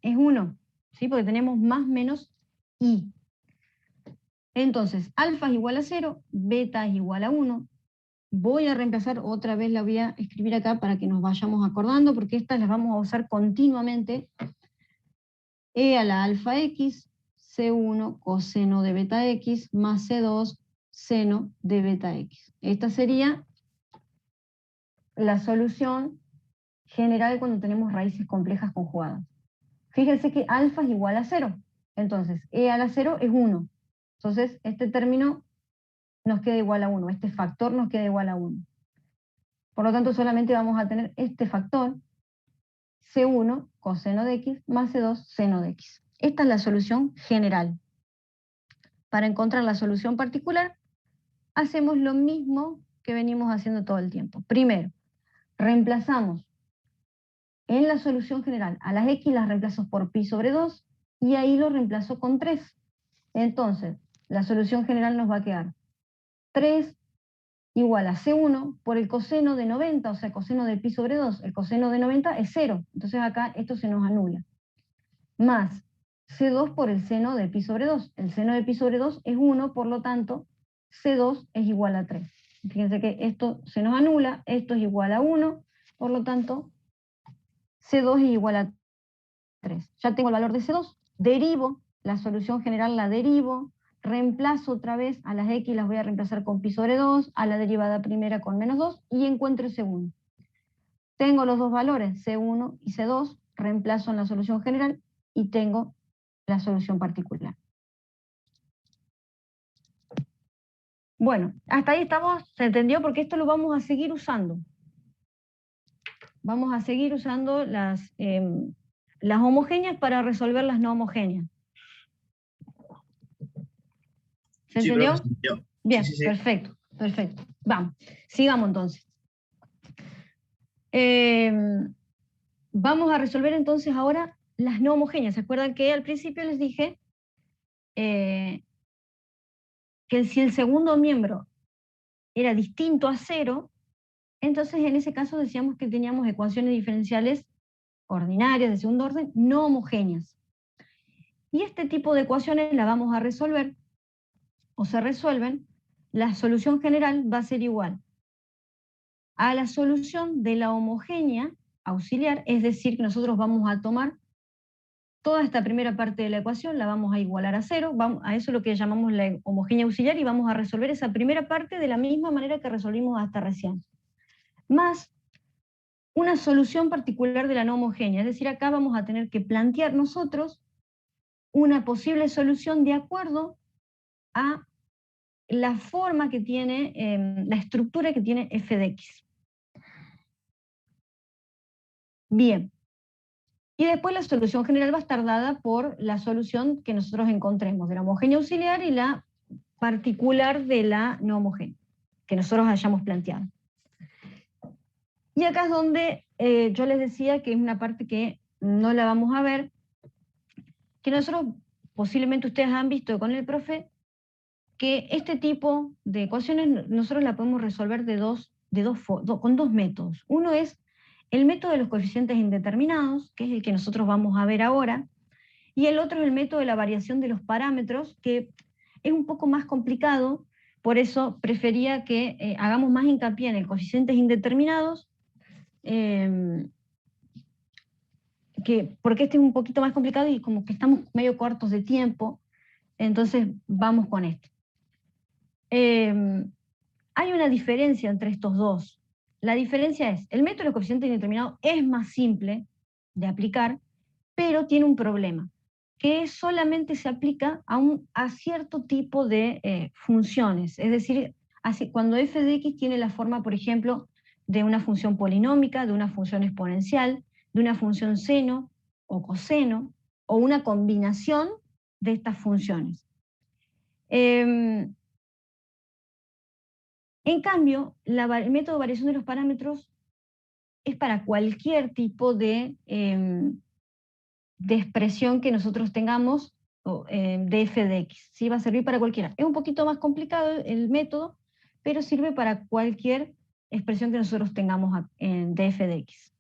es 1, ¿sí? Porque tenemos más menos i. Entonces, alfa es igual a 0, beta es igual a 1. Voy a reemplazar, otra vez la voy a escribir acá para que nos vayamos acordando, porque estas las vamos a usar continuamente. E a la alfa x, C1 coseno de beta x, más C2 seno de beta x. Esta sería la solución general cuando tenemos raíces complejas conjugadas. Fíjense que alfa es igual a 0. Entonces, E a la 0 es 1. Entonces, este término nos queda igual a 1. Este factor nos queda igual a 1. Por lo tanto, solamente vamos a tener este factor, C1 coseno de x, más C2 seno de x. Esta es la solución general. Para encontrar la solución particular, hacemos lo mismo que venimos haciendo todo el tiempo. Primero, reemplazamos en la solución general a las x las reemplazo por pi sobre 2 y ahí lo reemplazo con 3. Entonces, la solución general nos va a quedar 3 igual a C1 por el coseno de 90, o sea, coseno de pi sobre 2. El coseno de 90 es 0, entonces acá esto se nos anula. Más C2 por el seno de pi sobre 2. El seno de pi sobre 2 es 1, por lo tanto, C2 es igual a 3. Fíjense que esto se nos anula, esto es igual a 1, por lo tanto, C2 es igual a 3. Ya tengo el valor de C2, derivo, la solución general la derivo, reemplazo otra vez a las x, las voy a reemplazar con pi sobre 2, a la derivada primera con menos 2, y encuentro C1. Tengo los dos valores, C1 y C2, reemplazo en la solución general, y tengo la solución particular. Bueno, hasta ahí estamos, ¿se entendió? Porque esto lo vamos a seguir usando. Vamos a seguir usando las homogéneas para resolver las no homogéneas. ¿Se entendió? Sí, profe, Bien, sí. perfecto, perfecto. Vamos, sigamos entonces. Vamos a resolver entonces ahora las no homogéneas. ¿Se acuerdan que al principio les dije que si el segundo miembro era distinto a 0, entonces en ese caso decíamos que teníamos ecuaciones diferenciales ordinarias de segundo orden no homogéneas. Y este tipo de ecuaciones las vamos a resolver, o se resuelven, la solución general va a ser igual a la solución de la homogénea auxiliar, es decir, que nosotros vamos a tomar toda esta primera parte de la ecuación, la vamos a igualar a 0, a eso es lo que llamamos la homogénea auxiliar, y vamos a resolver esa primera parte de la misma manera que resolvimos hasta recién. Más una solución particular de la no homogénea, es decir, acá vamos a tener que plantear nosotros una posible solución de acuerdo a la forma que tiene, la estructura que tiene f de x. Bien. Y después la solución general va a estar dada por la solución que nosotros encontremos de la homogénea auxiliar y la particular de la no homogénea, que nosotros hayamos planteado. Y acá es donde yo les decía que es una parte que no la vamos a ver, que nosotros, posiblemente ustedes han visto con el profe, que este tipo de ecuaciones nosotros la podemos resolver con dos métodos. Uno es el método de los coeficientes indeterminados, que es el que nosotros vamos a ver ahora, y el otro es el método de la variación de los parámetros, que es un poco más complicado, por eso prefería que hagamos más hincapié en el coeficientes indeterminados, porque este es un poquito más complicado y como que estamos medio cortos de tiempo, entonces vamos con esto. Hay una diferencia entre estos dos. La diferencia es, el método de los coeficientes indeterminados es más simple de aplicar, pero tiene un problema, que solamente se aplica a cierto tipo de funciones. Es decir, cuando f de x tiene la forma, por ejemplo, de una función polinómica, de una función exponencial, de una función seno o coseno, o una combinación de estas funciones. En cambio, el método de variación de los parámetros es para cualquier tipo de expresión que nosotros tengamos de f de x. ¿Sí? Va a servir para cualquiera. Es un poquito más complicado el método, pero sirve para cualquier expresión que nosotros tengamos de f de x.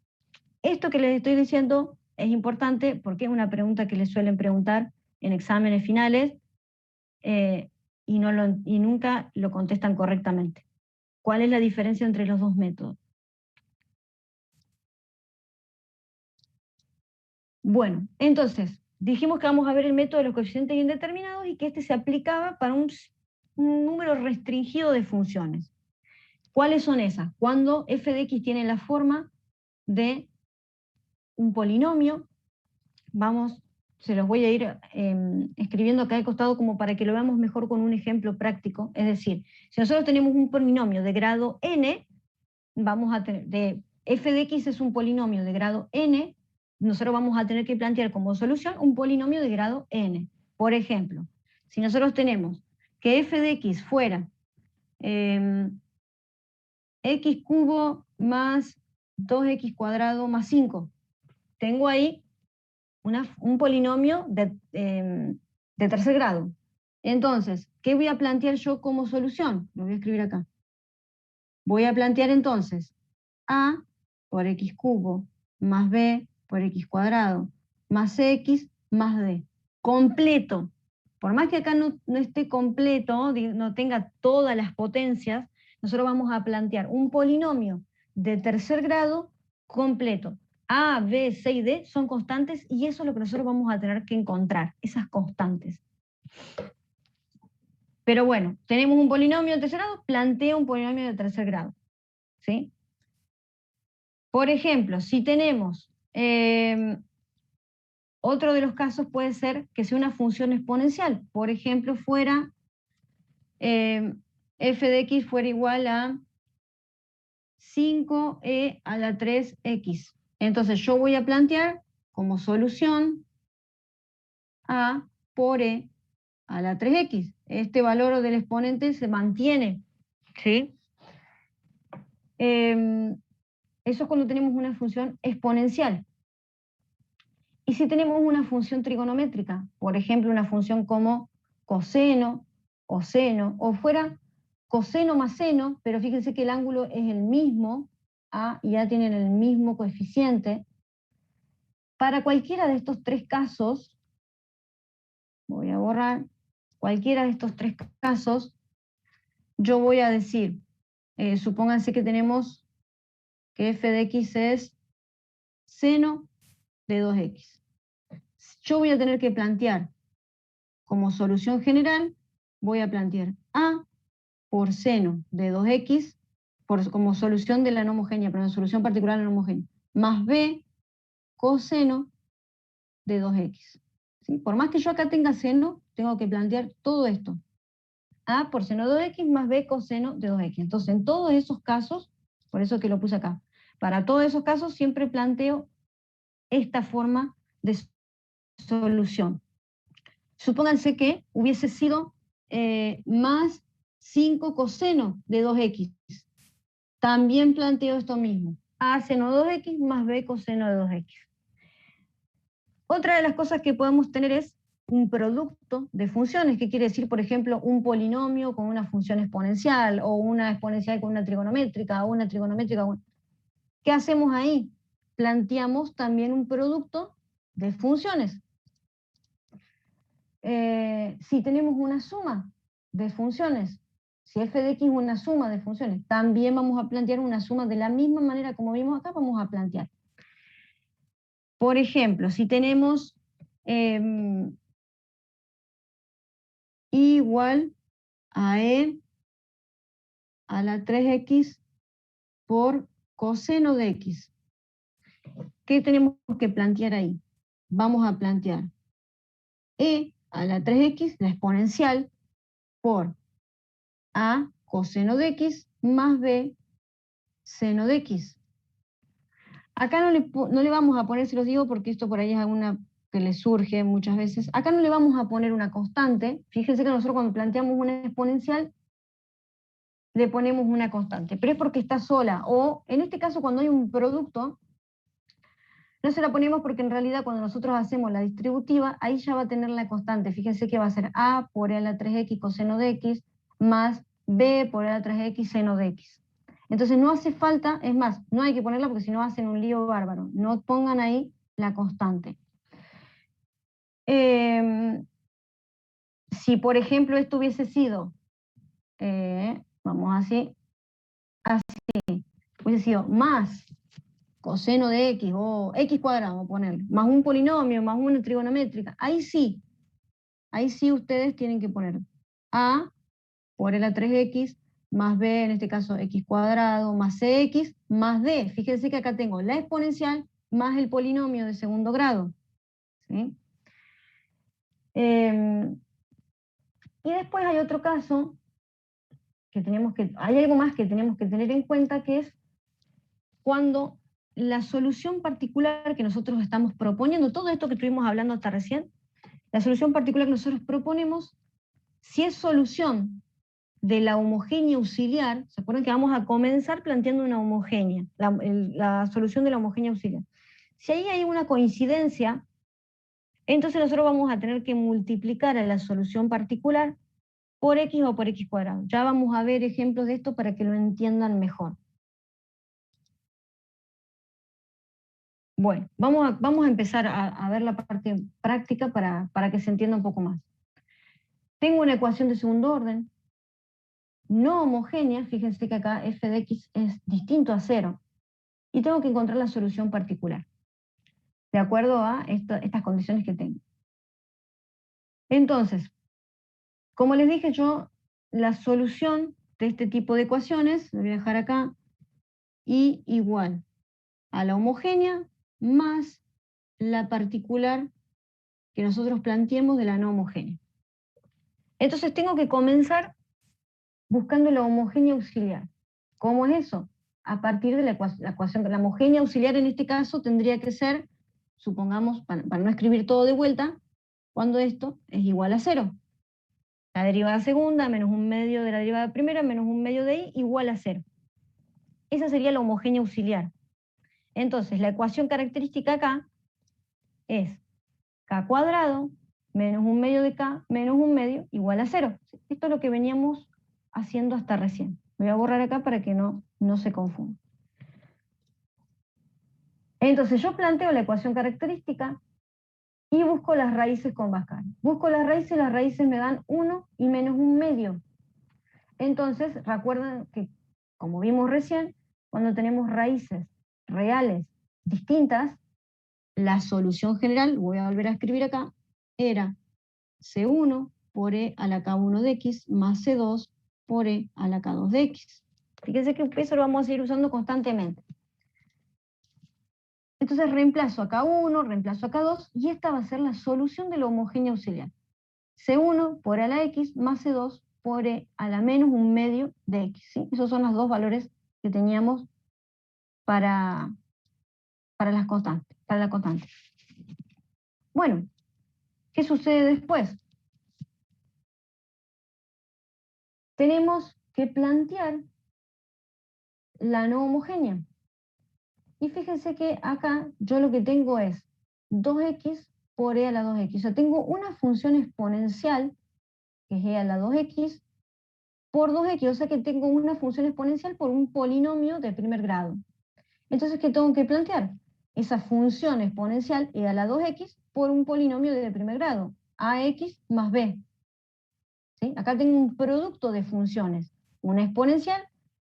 Esto que les estoy diciendo es importante porque es una pregunta que les suelen preguntar en exámenes finales y nunca lo contestan correctamente. ¿Cuál es la diferencia entre los dos métodos? Bueno, entonces, dijimos que vamos a ver el método de los coeficientes indeterminados y que este se aplicaba para un número restringido de funciones. ¿Cuáles son esas? Cuando f de x tiene la forma de un polinomio, se los voy a ir escribiendo acá al costado como para que lo veamos mejor con un ejemplo práctico. Es decir, si nosotros tenemos un polinomio de grado n, vamos a tener, f de x es un polinomio de grado n, nosotros vamos a tener que plantear como solución un polinomio de grado n. Por ejemplo, si nosotros tenemos que f de x fuera x cubo más 2x cuadrado más 5, tengo ahí un polinomio de tercer grado. Entonces, ¿qué voy a plantear yo como solución? Lo voy a escribir acá. Voy a plantear entonces a por x cubo más b por x cuadrado más x más d. Completo. Por más que acá no esté completo, no tenga todas las potencias, nosotros vamos a plantear un polinomio de tercer grado completo. A, B, C y D son constantes y eso es lo que nosotros vamos a tener que encontrar, esas constantes. Pero bueno, tenemos un polinomio de tercer grado, plantea un polinomio de tercer grado. ¿Sí? Por ejemplo, si tenemos, otro de los casos puede ser que sea una función exponencial. Por ejemplo, fuera f de x fuera igual a 5e a la 3x. Entonces yo voy a plantear como solución a por e a la 3x. Este valor del exponente se mantiene. ¿Sí? Eso es cuando tenemos una función exponencial. Y si tenemos una función trigonométrica, por ejemplo, una función como coseno o seno, o fuera coseno más seno, pero fíjense que el ángulo es el mismo, y ya tienen el mismo coeficiente. Para cualquiera de estos tres casos, voy a borrar, cualquiera de estos tres casos, yo voy a decir, supónganse que tenemos que f de x es seno de 2x. Yo voy a tener que plantear como solución general, voy a plantear a por seno de 2x como solución de la no homogénea, pero en solución particular de la no homogénea, más b coseno de 2x. ¿sí? Por más que yo acá tenga seno, tengo que plantear todo esto. A por seno de 2x más B coseno de 2x. Entonces, en todos esos casos, por eso que lo puse acá, para todos esos casos siempre planteo esta forma de solución. Supónganse que hubiese sido más 5 coseno de 2x. También planteo esto mismo. A seno de 2x más B coseno de 2x. Otra de las cosas que podemos tener es un producto de funciones, que quiere decir, por ejemplo, un polinomio con una función exponencial, o una exponencial con una trigonométrica, o una trigonométrica con... ¿Qué hacemos ahí? Planteamos también un producto de funciones. Si tenemos una suma de funciones, si f de x es una suma de funciones, también vamos a plantear una suma de la misma manera como vimos acá, vamos a plantear. Por ejemplo, si tenemos igual a e a la 3x por coseno de x. ¿Qué tenemos que plantear ahí? Vamos a plantear e a la 3x, la exponencial, por a coseno de x más b seno de x. Acá no le vamos a poner, se los digo porque esto por ahí es alguna que le surge muchas veces, acá no le vamos a poner una constante. Fíjense que nosotros cuando planteamos una exponencial le ponemos una constante, pero es porque está sola, o en este caso cuando hay un producto, no se la ponemos porque en realidad cuando nosotros hacemos la distributiva, ahí ya va a tener la constante. Fíjense que va a ser a por e a la 3x coseno de x más b por e a la 3x seno de x. Entonces no hace falta, es más, no hay que ponerla porque si no hacen un lío bárbaro. No pongan ahí la constante. Si por ejemplo esto hubiese sido, vamos así, hubiese sido más coseno de x o x cuadrado, poner, más un polinomio, más una trigonométrica, ahí sí ustedes tienen que poner a por e a la 3x más b, en este caso x cuadrado, más cx, más d. Fíjense que acá tengo la exponencial más el polinomio de segundo grado. ¿Sí? Y después hay otro caso que hay algo más que tenemos que tener en cuenta, que es cuando la solución particular que nosotros estamos proponiendo, todo esto que estuvimos hablando hasta recién, la solución particular que nosotros proponemos, si es solución de la homogénea auxiliar, ¿se acuerdan que vamos a comenzar planteando una homogénea, la solución de la homogénea auxiliar? Si ahí hay una coincidencia, entonces nosotros vamos a tener que multiplicar a la solución particular por x o por x cuadrado. Ya vamos a ver ejemplos de esto para que lo entiendan mejor. Bueno, vamos a empezar a ver la parte práctica para que se entienda un poco más. Tengo una ecuación de segundo orden, no homogénea, fíjense que acá f de x es distinto a 0, y tengo que encontrar la solución particular, de acuerdo a estas condiciones que tengo. Entonces, como les dije yo, la solución de este tipo de ecuaciones, lo voy a dejar acá, y igual a la homogénea más la particular que nosotros planteemos de la no homogénea. Entonces tengo que comenzar buscando la homogénea auxiliar. ¿Cómo es eso? A partir de la ecuación, la homogénea auxiliar en este caso tendría que ser, supongamos, para no escribir todo de vuelta, cuando esto es igual a 0. La derivada segunda menos un medio de la derivada primera menos un medio de y igual a 0. Esa sería la homogénea auxiliar. Entonces, la ecuación característica acá es k cuadrado menos un medio de k menos un medio igual a 0. Esto es lo que veníamos haciendo hasta recién. Voy a borrar acá para que no se confunda. Entonces yo planteo la ecuación característica y busco las raíces con Pascal. Busco las raíces me dan 1 y menos un medio. Entonces, recuerden que, como vimos recién, cuando tenemos raíces reales distintas, la solución general, voy a volver a escribir acá, era C1 por E a la K1 de X más C2 por E a la K2 de X. Fíjense que eso lo vamos a ir usando constantemente. Entonces reemplazo acá 1, reemplazo acá 2, y esta va a ser la solución de la homogénea auxiliar. C1 por E a la X más C2 por E a la menos un medio de X. ¿Sí? Esos son los dos valores que teníamos para la constante. Bueno, ¿qué sucede después? Tenemos que plantear la no homogénea. Y fíjense que acá yo lo que tengo es 2x por e a la 2x. O sea, tengo una función exponencial, que es e a la 2x, por 2x. O sea que tengo una función exponencial por un polinomio de primer grado. Entonces, ¿qué tengo que plantear? Esa función exponencial e a la 2x por un polinomio de primer grado, ax más b. ¿Sí? Acá tengo un producto de funciones, una exponencial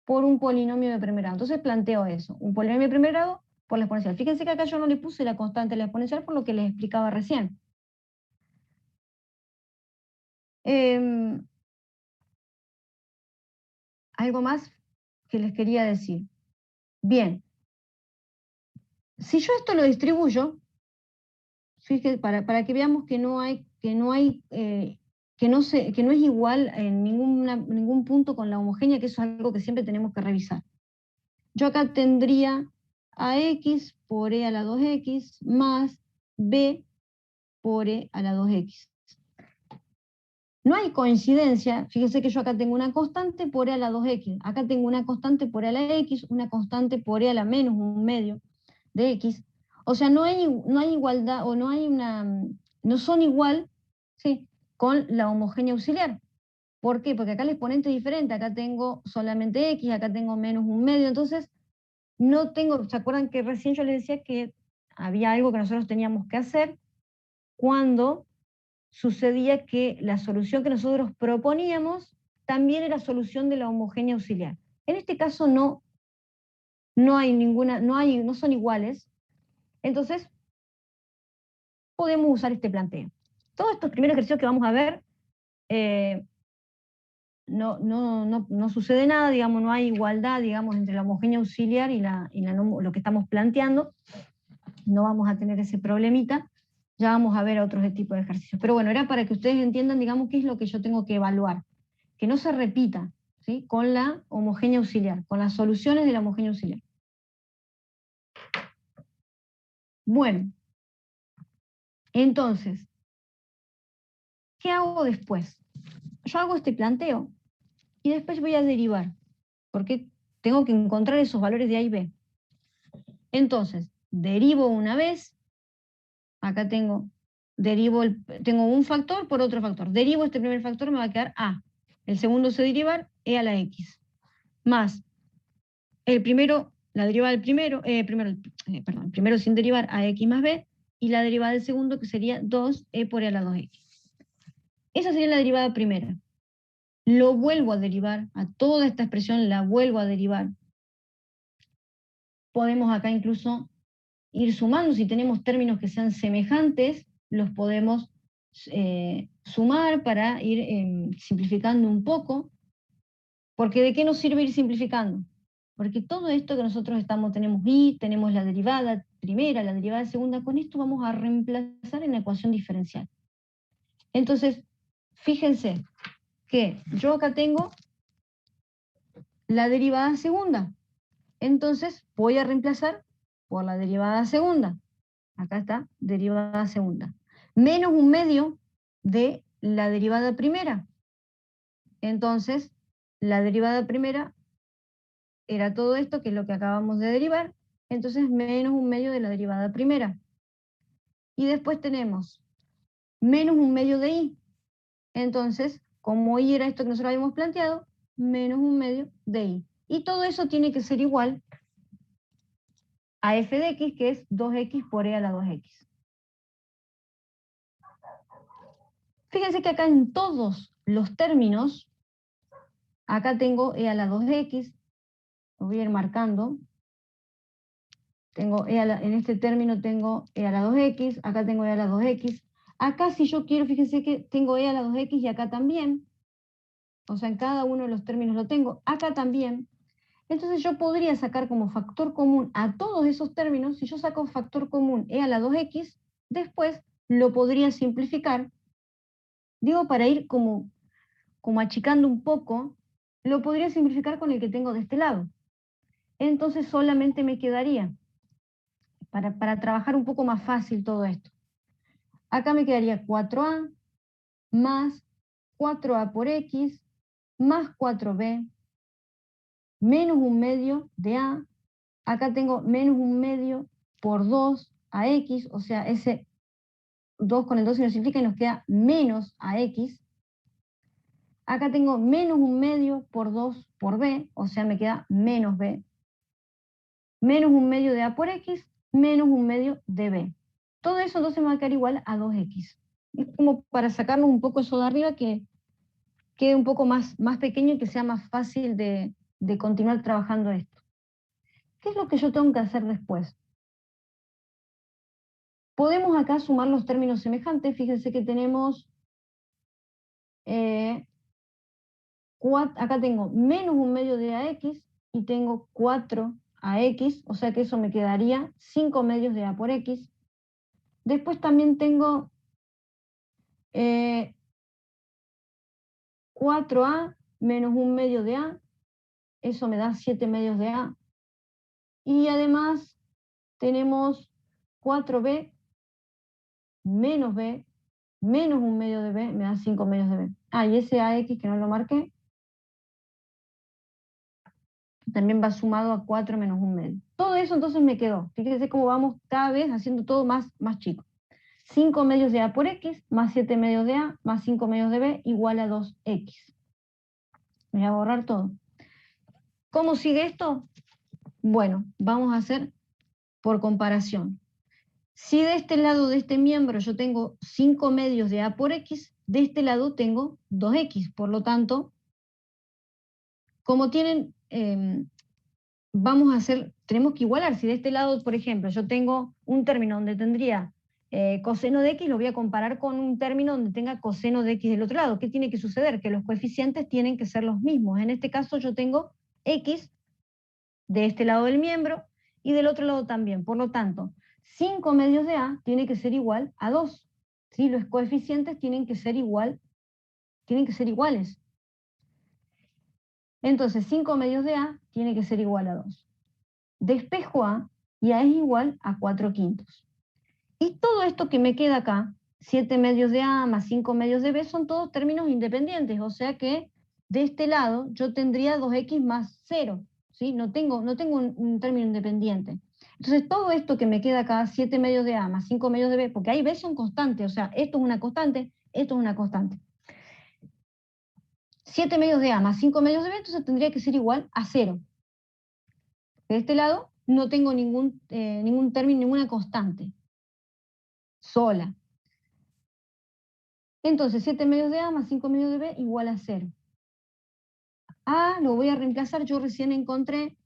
por un polinomio de primer grado. Entonces planteo eso, un polinomio de primer grado por la exponencial. Fíjense que acá yo no le puse la constante de la exponencial por lo que les explicaba recién. Algo más que les quería decir. Bien, si yo esto lo distribuyo, fíjense, para que veamos que no es igual en ningún punto con la homogénea, que eso es algo que siempre tenemos que revisar. Yo acá tendría ax por e a la 2x más b por e a la 2x. No hay coincidencia, fíjense que yo acá tengo una constante por e a la 2x, acá tengo una constante por e a la x, una constante por e a la menos un medio de x. O sea, no hay igualdad, o no son igual, ¿sí?, con la homogénea auxiliar. ¿Por qué? Porque acá el exponente es diferente, acá tengo solamente x, acá tengo menos un medio, entonces no tengo, ¿se acuerdan que recién yo les decía que había algo que nosotros teníamos que hacer cuando sucedía que la solución que nosotros proponíamos también era solución de la homogénea auxiliar? En este caso no son iguales, entonces podemos usar este planteo. Todos estos primeros ejercicios que vamos a ver, no sucede nada, digamos, no hay igualdad, digamos, entre la homogénea auxiliar y lo que estamos planteando. No vamos a tener ese problemita. Ya vamos a ver otros tipos de ejercicios. Pero bueno, era para que ustedes entiendan, digamos, qué es lo que yo tengo que evaluar. Que no se repita, ¿sí?, con la homogénea auxiliar, con las soluciones de la homogénea auxiliar. Bueno, entonces, ¿qué hago después? Yo hago este planteo y después voy a derivar, porque tengo que encontrar esos valores de A y B. Entonces, derivo una vez, acá tengo un factor por otro factor. Derivo este primer factor, me va a quedar A. El segundo se derivar, e a la x. Más el primero, la derivada del primero, el primero sin derivar, ax más b, y la derivada del segundo, que sería 2e por e a la 2x. Esa sería la derivada primera. Lo vuelvo a derivar, a toda esta expresión la vuelvo a derivar. Podemos acá incluso ir sumando, si tenemos términos que sean semejantes, los podemos sumar para ir simplificando un poco. Porque ¿de qué nos sirve ir simplificando? Porque todo esto que nosotros tenemos y, tenemos la derivada primera, la derivada segunda, con esto vamos a reemplazar en la ecuación diferencial. Entonces, fíjense que yo acá tengo la derivada segunda. Entonces, voy a reemplazar por la derivada segunda. Acá está, derivada segunda. Menos un medio de la derivada primera. Entonces, la derivada primera era todo esto, que es lo que acabamos de derivar, entonces menos un medio de la derivada primera. Y después tenemos menos un medio de y. Entonces, como y era esto que nosotros habíamos planteado, menos un medio de y. Y todo eso tiene que ser igual a f de x, que es 2x por e a la 2x. Fíjense que acá en todos los términos, acá tengo e a la 2x, lo voy a ir marcando. En este término tengo e a la 2x, acá tengo e a la 2x. Acá si yo quiero, fíjense que tengo e a la 2x y acá también. O sea, en cada uno de los términos lo tengo. Acá también. Entonces yo podría sacar como factor común a todos esos términos. Si yo saco factor común e a la 2x, después lo podría simplificar. Digo, para ir como achicando un poco, lo podría simplificar con el que tengo de este lado. Entonces solamente me quedaría, para trabajar un poco más fácil todo esto, acá me quedaría 4a más 4a por x más 4b menos 1/2 de a. Acá tengo menos 1/2 por 2 a x, o sea, ese 2 con el 2 se nos simplifica y nos queda menos a x. Acá tengo menos 1/2 por 2 por b, o sea, me queda menos b. Menos 1/2 de a por x, menos 1/2 de b. Todo eso entonces me va a quedar igual a 2x. Es como para sacarnos un poco eso de arriba, que quede un poco más pequeño y que sea más fácil de continuar trabajando esto. ¿Qué es lo que yo tengo que hacer después? Podemos acá sumar los términos semejantes. Fíjense que tenemos, acá tengo menos 1/2 de ax y tengo 4ax, o sea que eso me quedaría 5/2 de a por x. Después también tengo 4a menos 1/2 de a, eso me da 7/2 de a. Y además tenemos 4b menos b menos 1/2 de b, me da 5/2 de b. Ah, y ese ax que no lo marqué, también va sumado a 4 menos 1/2. Todo eso entonces me quedó. Fíjense cómo vamos cada vez haciendo todo más chico. 5/2 de a por x más 7/2 de a más 5/2 de b igual a 2x. Voy a borrar todo. ¿Cómo sigue esto? Bueno, vamos a hacer por comparación. Si de este lado de este miembro yo tengo 5/2 de a por x, de este lado tengo 2x. Por lo tanto, como tienen, tenemos que igualar. Si de este lado, por ejemplo, yo tengo un término donde tendría coseno de x, lo voy a comparar con un término donde tenga coseno de x del otro lado. ¿Qué tiene que suceder? Que los coeficientes tienen que ser los mismos. En este caso yo tengo x de este lado del miembro y del otro lado también. Por lo tanto, 5/2 de a tiene que ser igual a 2. ¿Sí? Los coeficientes tienen que ser iguales. Entonces, 5/2 de a tiene que ser igual a 2. Despejo a y a es igual a 4/5. Y todo esto que me queda acá, 7/2 de a más 5/2 de b, son todos términos independientes. O sea que de este lado yo tendría 2x más 0. ¿Sí? No tengo un término independiente. Entonces todo esto que me queda acá, 7/2 de a más 5/2 de b, porque ahí b son constantes, o sea, esto es una constante, esto es una constante. 7/2 de a más 5/2 de b, entonces tendría que ser igual a 0. De este lado no tengo ningún término, ninguna constante sola. Entonces 7/2 de a más 5/2 de b igual a 0. A lo voy a reemplazar, yo recién encontré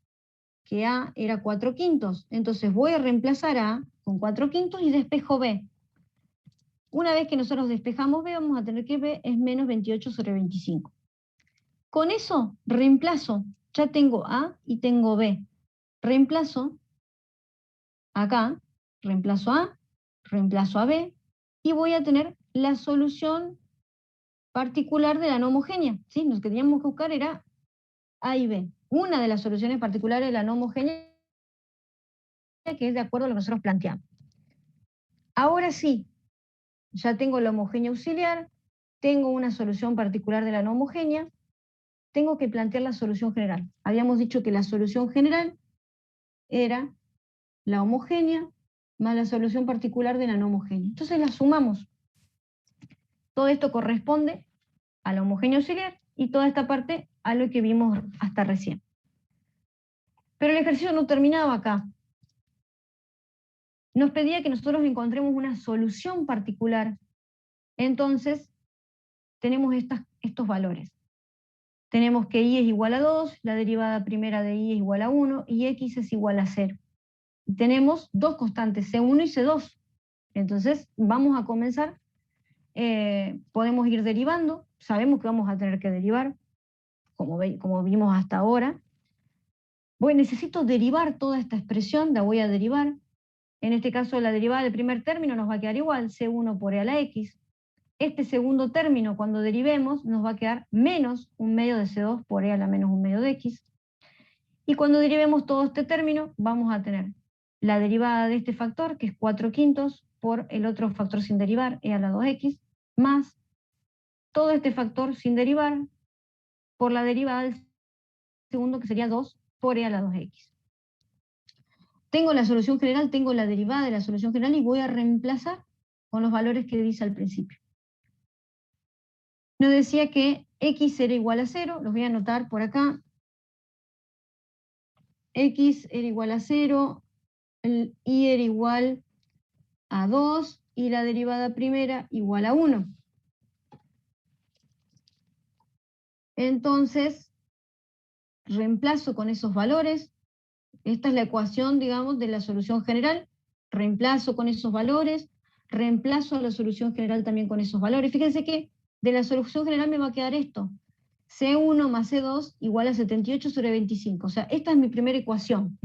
que a era 4/5. Entonces voy a reemplazar a con 4/5 y despejo b. Una vez que nosotros despejamos b, vamos a tener que b es menos 28 sobre 25. Con eso reemplazo, ya tengo a y tengo b. Reemplazo acá, reemplazo a b, y voy a tener la solución particular de la no homogénea. ¿Sí? Lo que teníamos que buscar era a y b. Una de las soluciones particulares de la no homogénea, que es de acuerdo a lo que nosotros planteamos. Ahora sí, ya tengo la homogénea auxiliar, tengo una solución particular de la no homogénea, tengo que plantear la solución general. Habíamos dicho que la solución general era la homogénea más la solución particular de la no homogénea. Entonces la sumamos. Todo esto corresponde a la homogénea auxiliar y toda esta parte a lo que vimos hasta recién. Pero el ejercicio no terminaba acá. Nos pedía que nosotros encontremos una solución particular. Entonces, tenemos estos valores. Tenemos que y es igual a 2, la derivada primera de y es igual a 1 y x es igual a 0. Y tenemos dos constantes, C1 y C2. Entonces, vamos a comenzar. Podemos ir derivando. Sabemos que vamos a tener que derivar, como vimos hasta ahora. necesito derivar toda esta expresión, la voy a derivar. En este caso, la derivada del primer término nos va a quedar igual, C1 por E a la X. Este segundo término, cuando derivemos, nos va a quedar menos 1/2 de C2 por E a la menos 1/2 de X. Y cuando derivemos todo este término, vamos a tener la derivada de este factor, que es 4/5, por el otro factor sin derivar, E a la 2X, más todo este factor sin derivar por la derivada del segundo, que sería 2 por E a la 2X. Tengo la solución general, tengo la derivada de la solución general y voy a reemplazar con los valores que dice al principio. Nos decía que X era igual a 0, los voy a anotar por acá. X era igual a 0, el Y era igual a 2 y la derivada primera igual a 1. Entonces, reemplazo con esos valores. Esta es la ecuación, digamos, de la solución general. Reemplazo con esos valores, reemplazo la solución general también con esos valores. Fíjense que de la solución general me va a quedar esto. C1 más C2 igual a 78 sobre 25. O sea, esta es mi primera ecuación.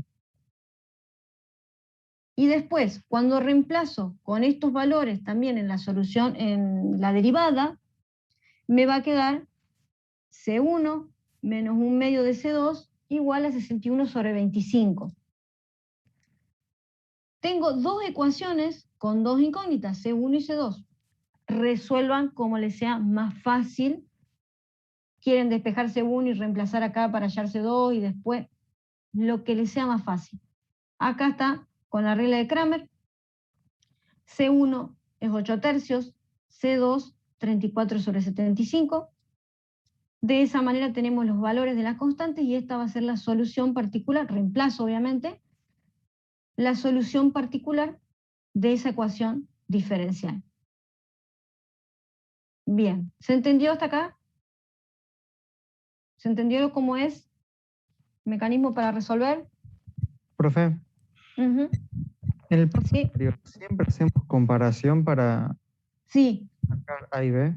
Y después, cuando reemplazo con estos valores también en la solución, en la derivada, me va a quedar C1 menos 1/2 de C2 igual a 61 sobre 25. Tengo dos ecuaciones con dos incógnitas, C1 y C2. Resuelvan como les sea más fácil. Quieren despejar C1 y reemplazar acá para hallar C2 y después lo que les sea más fácil. Acá está con la regla de Kramer. C1 es 8/3, C2 34 sobre 75. De esa manera tenemos los valores de las constantes y esta va a ser la solución particular, reemplazo obviamente, la solución particular de esa ecuación diferencial. Bien, ¿se entendió hasta acá? ¿Se entendió cómo es el mecanismo para resolver? Profe, Uh-huh. en el Sí. anterior siempre hacemos comparación para Sí, sacar A y B.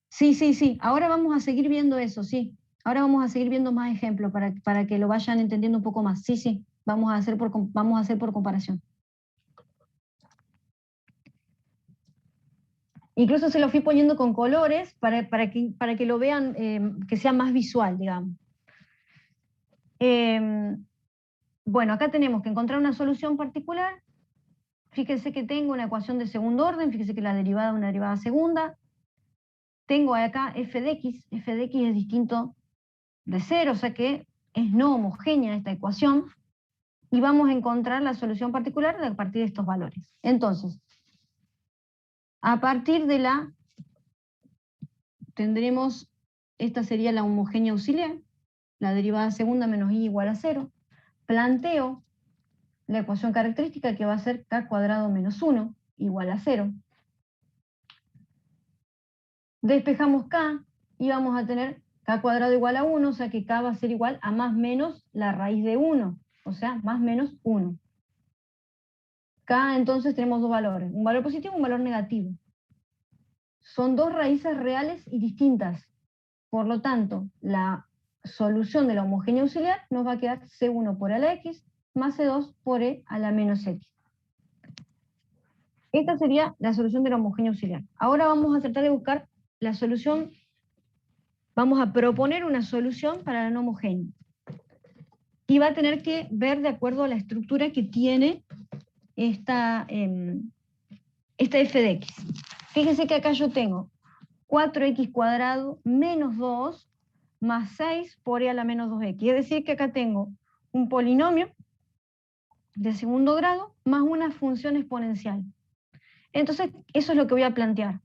sí. Ahora vamos a seguir viendo eso, sí. Ahora vamos a seguir viendo más ejemplos para que lo vayan entendiendo un poco más. Sí, vamos a hacer por comparación. Incluso se lo fui poniendo con colores para que lo vean, que sea más visual, digamos. Bueno, acá tenemos que encontrar una solución particular. Fíjense que tengo una ecuación de segundo orden, fíjense que la derivada es una derivada segunda. Tengo acá f de x es distinto de 0, o sea que es no homogénea esta ecuación. Y vamos a encontrar la solución particular a partir de estos valores. Entonces, a partir de tendremos, esta sería la homogénea auxiliar, la derivada segunda menos y igual a 0. Planteo la ecuación característica que va a ser k cuadrado menos 1 igual a 0. Despejamos k y vamos a tener k cuadrado igual a 1, o sea que k va a ser igual a más menos la raíz de 1, o sea, más menos 1. K entonces tenemos dos valores, un valor positivo y un valor negativo. Son dos raíces reales y distintas. Por lo tanto, la solución de la homogénea auxiliar nos va a quedar C1 por E a la X más C2 por E a la menos X. Esta sería la solución de la homogénea auxiliar. Ahora vamos a tratar de buscar la solución, vamos a proponer una solución para la no homogénea. Y va a tener que ver de acuerdo a la estructura que tiene esta f de x. Fíjense que acá yo tengo 4x cuadrado menos 2 más 6 por e a la menos 2x. Es decir que acá tengo un polinomio de segundo grado más una función exponencial. Entonces, eso es lo que voy a plantear.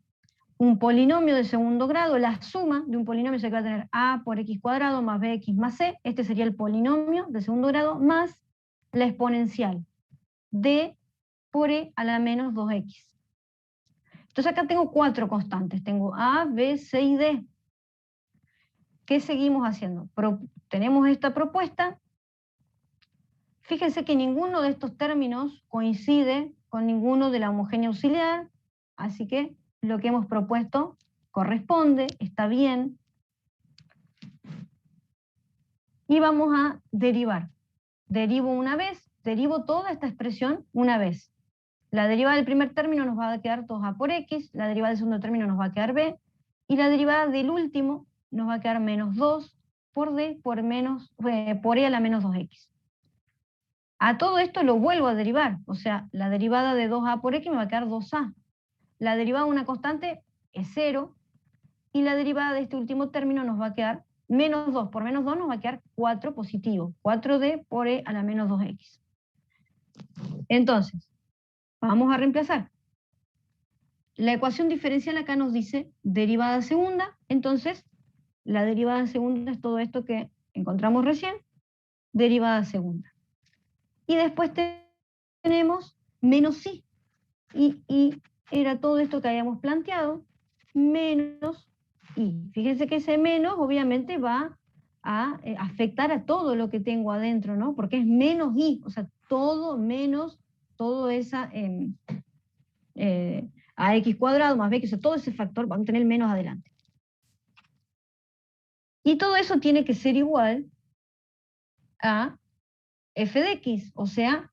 Un polinomio de segundo grado, la suma de un polinomio se va a tener a por x cuadrado más bx más c. Este sería el polinomio de segundo grado más la exponencial d por e a la menos 2x. Entonces acá tengo cuatro constantes. Tengo a, b, c y d. ¿Qué seguimos haciendo? Tenemos esta propuesta. Fíjense que ninguno de estos términos coincide con ninguno de la homogénea auxiliar, así que lo que hemos propuesto corresponde, está bien. y vamos a derivar. Derivo una vez, derivo toda esta expresión una vez. La derivada del primer término nos va a quedar 2a por x, la derivada del segundo término nos va a quedar b, y la derivada del último nos va a quedar menos 2 por d por e a la menos 2x. A todo esto lo vuelvo a derivar, o sea, la derivada de 2a por x me va a quedar 2a. La derivada de una constante es 0, y la derivada de este último término nos va a quedar menos 2 por menos 2 nos va a quedar 4 positivo, 4d por e a la menos 2x. Entonces, vamos a reemplazar. La ecuación diferencial acá nos dice derivada segunda, entonces la derivada segunda es todo esto que encontramos recién, derivada segunda. Y después tenemos menos i, y era todo esto que habíamos planteado, menos i. Fíjense que ese menos obviamente va a afectar a todo lo que tengo adentro, ¿no? Porque es menos i, o sea, todo menos todo esa ax cuadrado más b, que o sea, todo ese factor va a tener menos adelante. Y todo eso tiene que ser igual a f de x, o sea,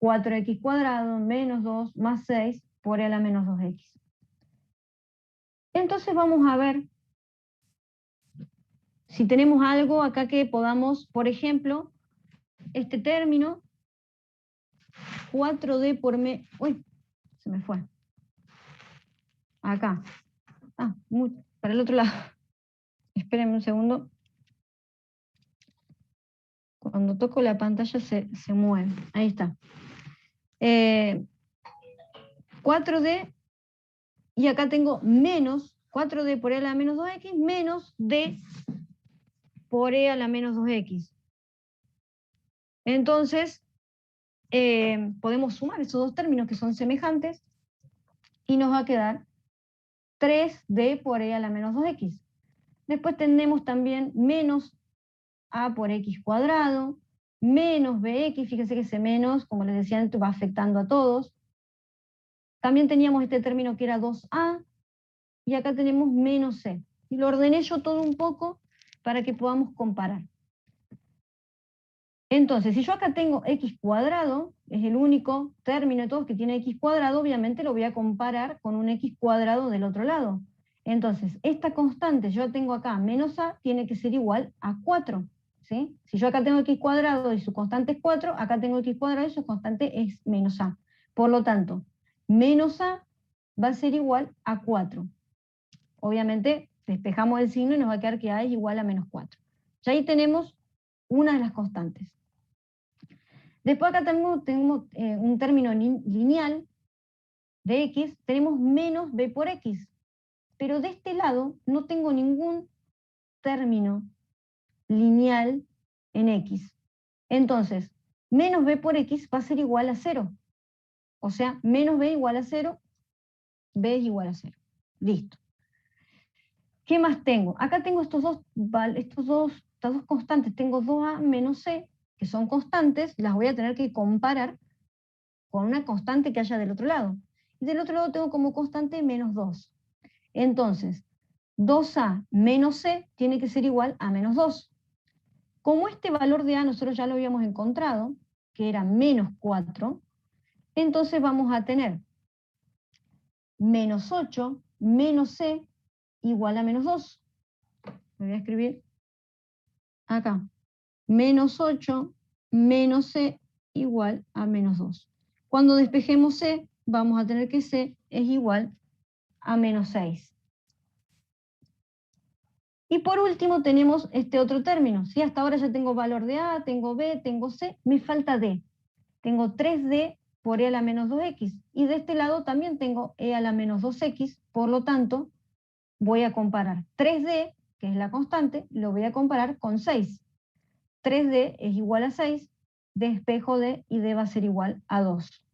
4x cuadrado menos 2 más 6 por e a la menos 2x. Entonces vamos a ver si tenemos algo acá que podamos, por ejemplo, este término, 4d por uy, se me fue. Acá. Para el otro lado. Espérenme un segundo. Cuando toco la pantalla se mueve. Ahí está. 4d, y acá tengo menos 4d por e a la menos 2x menos d por e a la menos 2x. Entonces, podemos sumar esos dos términos que son semejantes y nos va a quedar 3d por e a la menos 2x. Después tenemos también menos a por x cuadrado, menos bx, fíjense que ese menos, como les decía antes, va afectando a todos. También teníamos este término que era 2a, y acá tenemos menos c. Y lo ordené yo todo un poco para que podamos comparar. Entonces, si yo acá tengo x cuadrado, es el único término de todos que tiene x cuadrado, obviamente lo voy a comparar con un x cuadrado del otro lado. Entonces, esta constante, yo tengo acá menos a, tiene que ser igual a 4. ¿Sí? Si yo acá tengo x cuadrado y su constante es 4, acá tengo x cuadrado y su constante es menos a. Por lo tanto, menos a va a ser igual a 4. Obviamente, despejamos el signo y nos va a quedar que a es igual a menos 4. Ya ahí tenemos una de las constantes. Después acá tenemos un término lineal de x, tenemos menos b por x. Pero de este lado no tengo ningún término lineal en x. Entonces, menos b por x va a ser igual a 0. O sea, menos b igual a 0, b es igual a 0. Listo. ¿Qué más tengo? Acá tengo estas dos constantes. Tengo 2a menos c, que son constantes, las voy a tener que comparar con una constante que haya del otro lado. Y del otro lado tengo como constante menos 2. Entonces, 2a menos c tiene que ser igual a menos 2. Como este valor de a nosotros ya lo habíamos encontrado, que era menos 4, entonces vamos a tener menos 8 menos c igual a menos 2. Lo voy a escribir acá. Menos 8 menos c igual a menos 2. Cuando despejemos c, vamos a tener que c es igual a menos 6. Y por último tenemos este otro término. ¿Sí? Hasta ahora ya tengo valor de a, tengo b, tengo c, me falta d. Tengo 3d por e a la menos 2x. Y de este lado también tengo e a la menos 2x. Por lo tanto, voy a comparar 3d, que es la constante, lo voy a comparar con 6. 3d es igual a 6, despejo d y d va a ser igual a 2.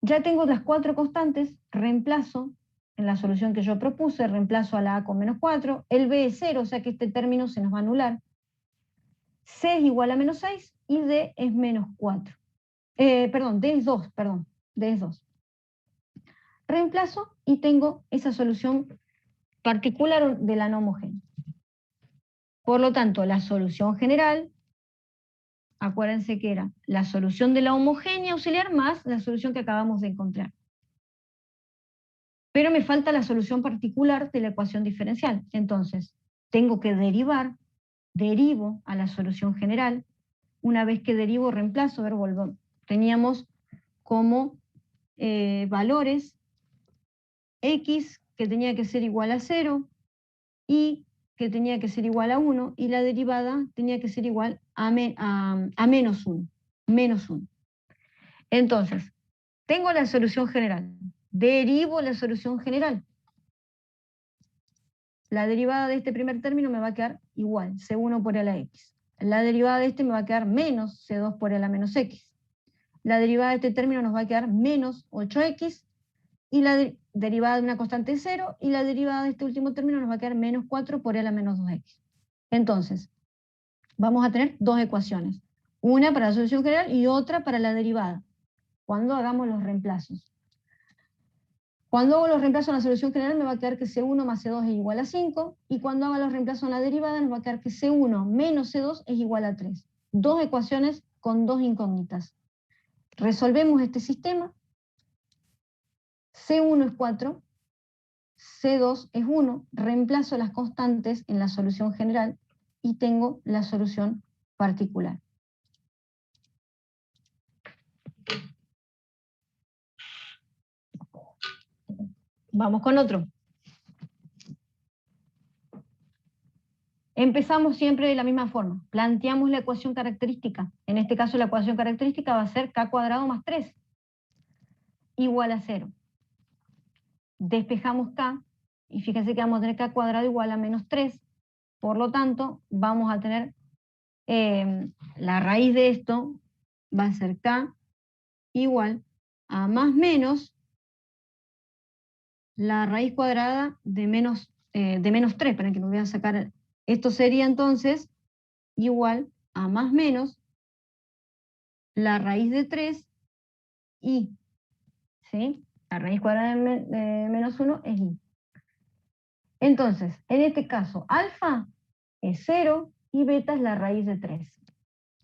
Ya tengo las 4 constantes, reemplazo en la solución que yo propuse, reemplazo a la a con menos 4, el b es 0, o sea que este término se nos va a anular. C es igual a menos 6 y d es menos 4. D es 2, d es 2. Reemplazo y tengo esa solución particular de la no homogénea. Por lo tanto, la solución general, acuérdense que era la solución de la homogénea auxiliar más la solución que acabamos de encontrar. Pero me falta la solución particular de la ecuación diferencial. Entonces, tengo que derivar, derivo a la solución general. Una vez que derivo, reemplazo. A ver, volvamos. Teníamos como valores x que tenía que ser igual a 0, y que tenía que ser igual a 1, y la derivada tenía que ser igual a menos 1. Menos 1. Entonces, tengo la solución general. Derivo la solución general. La derivada de este primer término me va a quedar igual, C1 por a la x. La derivada de este me va a quedar menos C2 por a la menos x. La derivada de este término nos va a quedar menos 8x, y la derivada de una constante es 0, y la derivada de este último término nos va a quedar menos 4 por a la menos 2x. Entonces, vamos a tener dos ecuaciones. Una para la solución general y otra para la derivada, cuando hagamos los reemplazos. Cuando hago los reemplazos en la solución general me va a quedar que C1 más C2 es igual a 5, y cuando haga los reemplazos en la derivada nos va a quedar que C1 menos C2 es igual a 3. Dos ecuaciones con dos incógnitas. Resolvemos este sistema. C1 es 4, C2 es 1, reemplazo las constantes en la solución general y tengo la solución particular. Vamos con otro. Empezamos siempre de la misma forma. Planteamos la ecuación característica. En este caso la ecuación característica va a ser k cuadrado más 3 igual a 0. Despejamos k y fíjense que vamos a tener k cuadrado igual a menos 3. Por lo tanto, vamos a tener la raíz de esto va a ser k igual a más menos la raíz cuadrada de menos 3, para que nos voy a sacar. Esto sería entonces igual a más menos la raíz de 3 y, ¿sí? La raíz cuadrada de menos 1 es y. Entonces, en este caso, alfa es 0 y beta es la raíz de 3.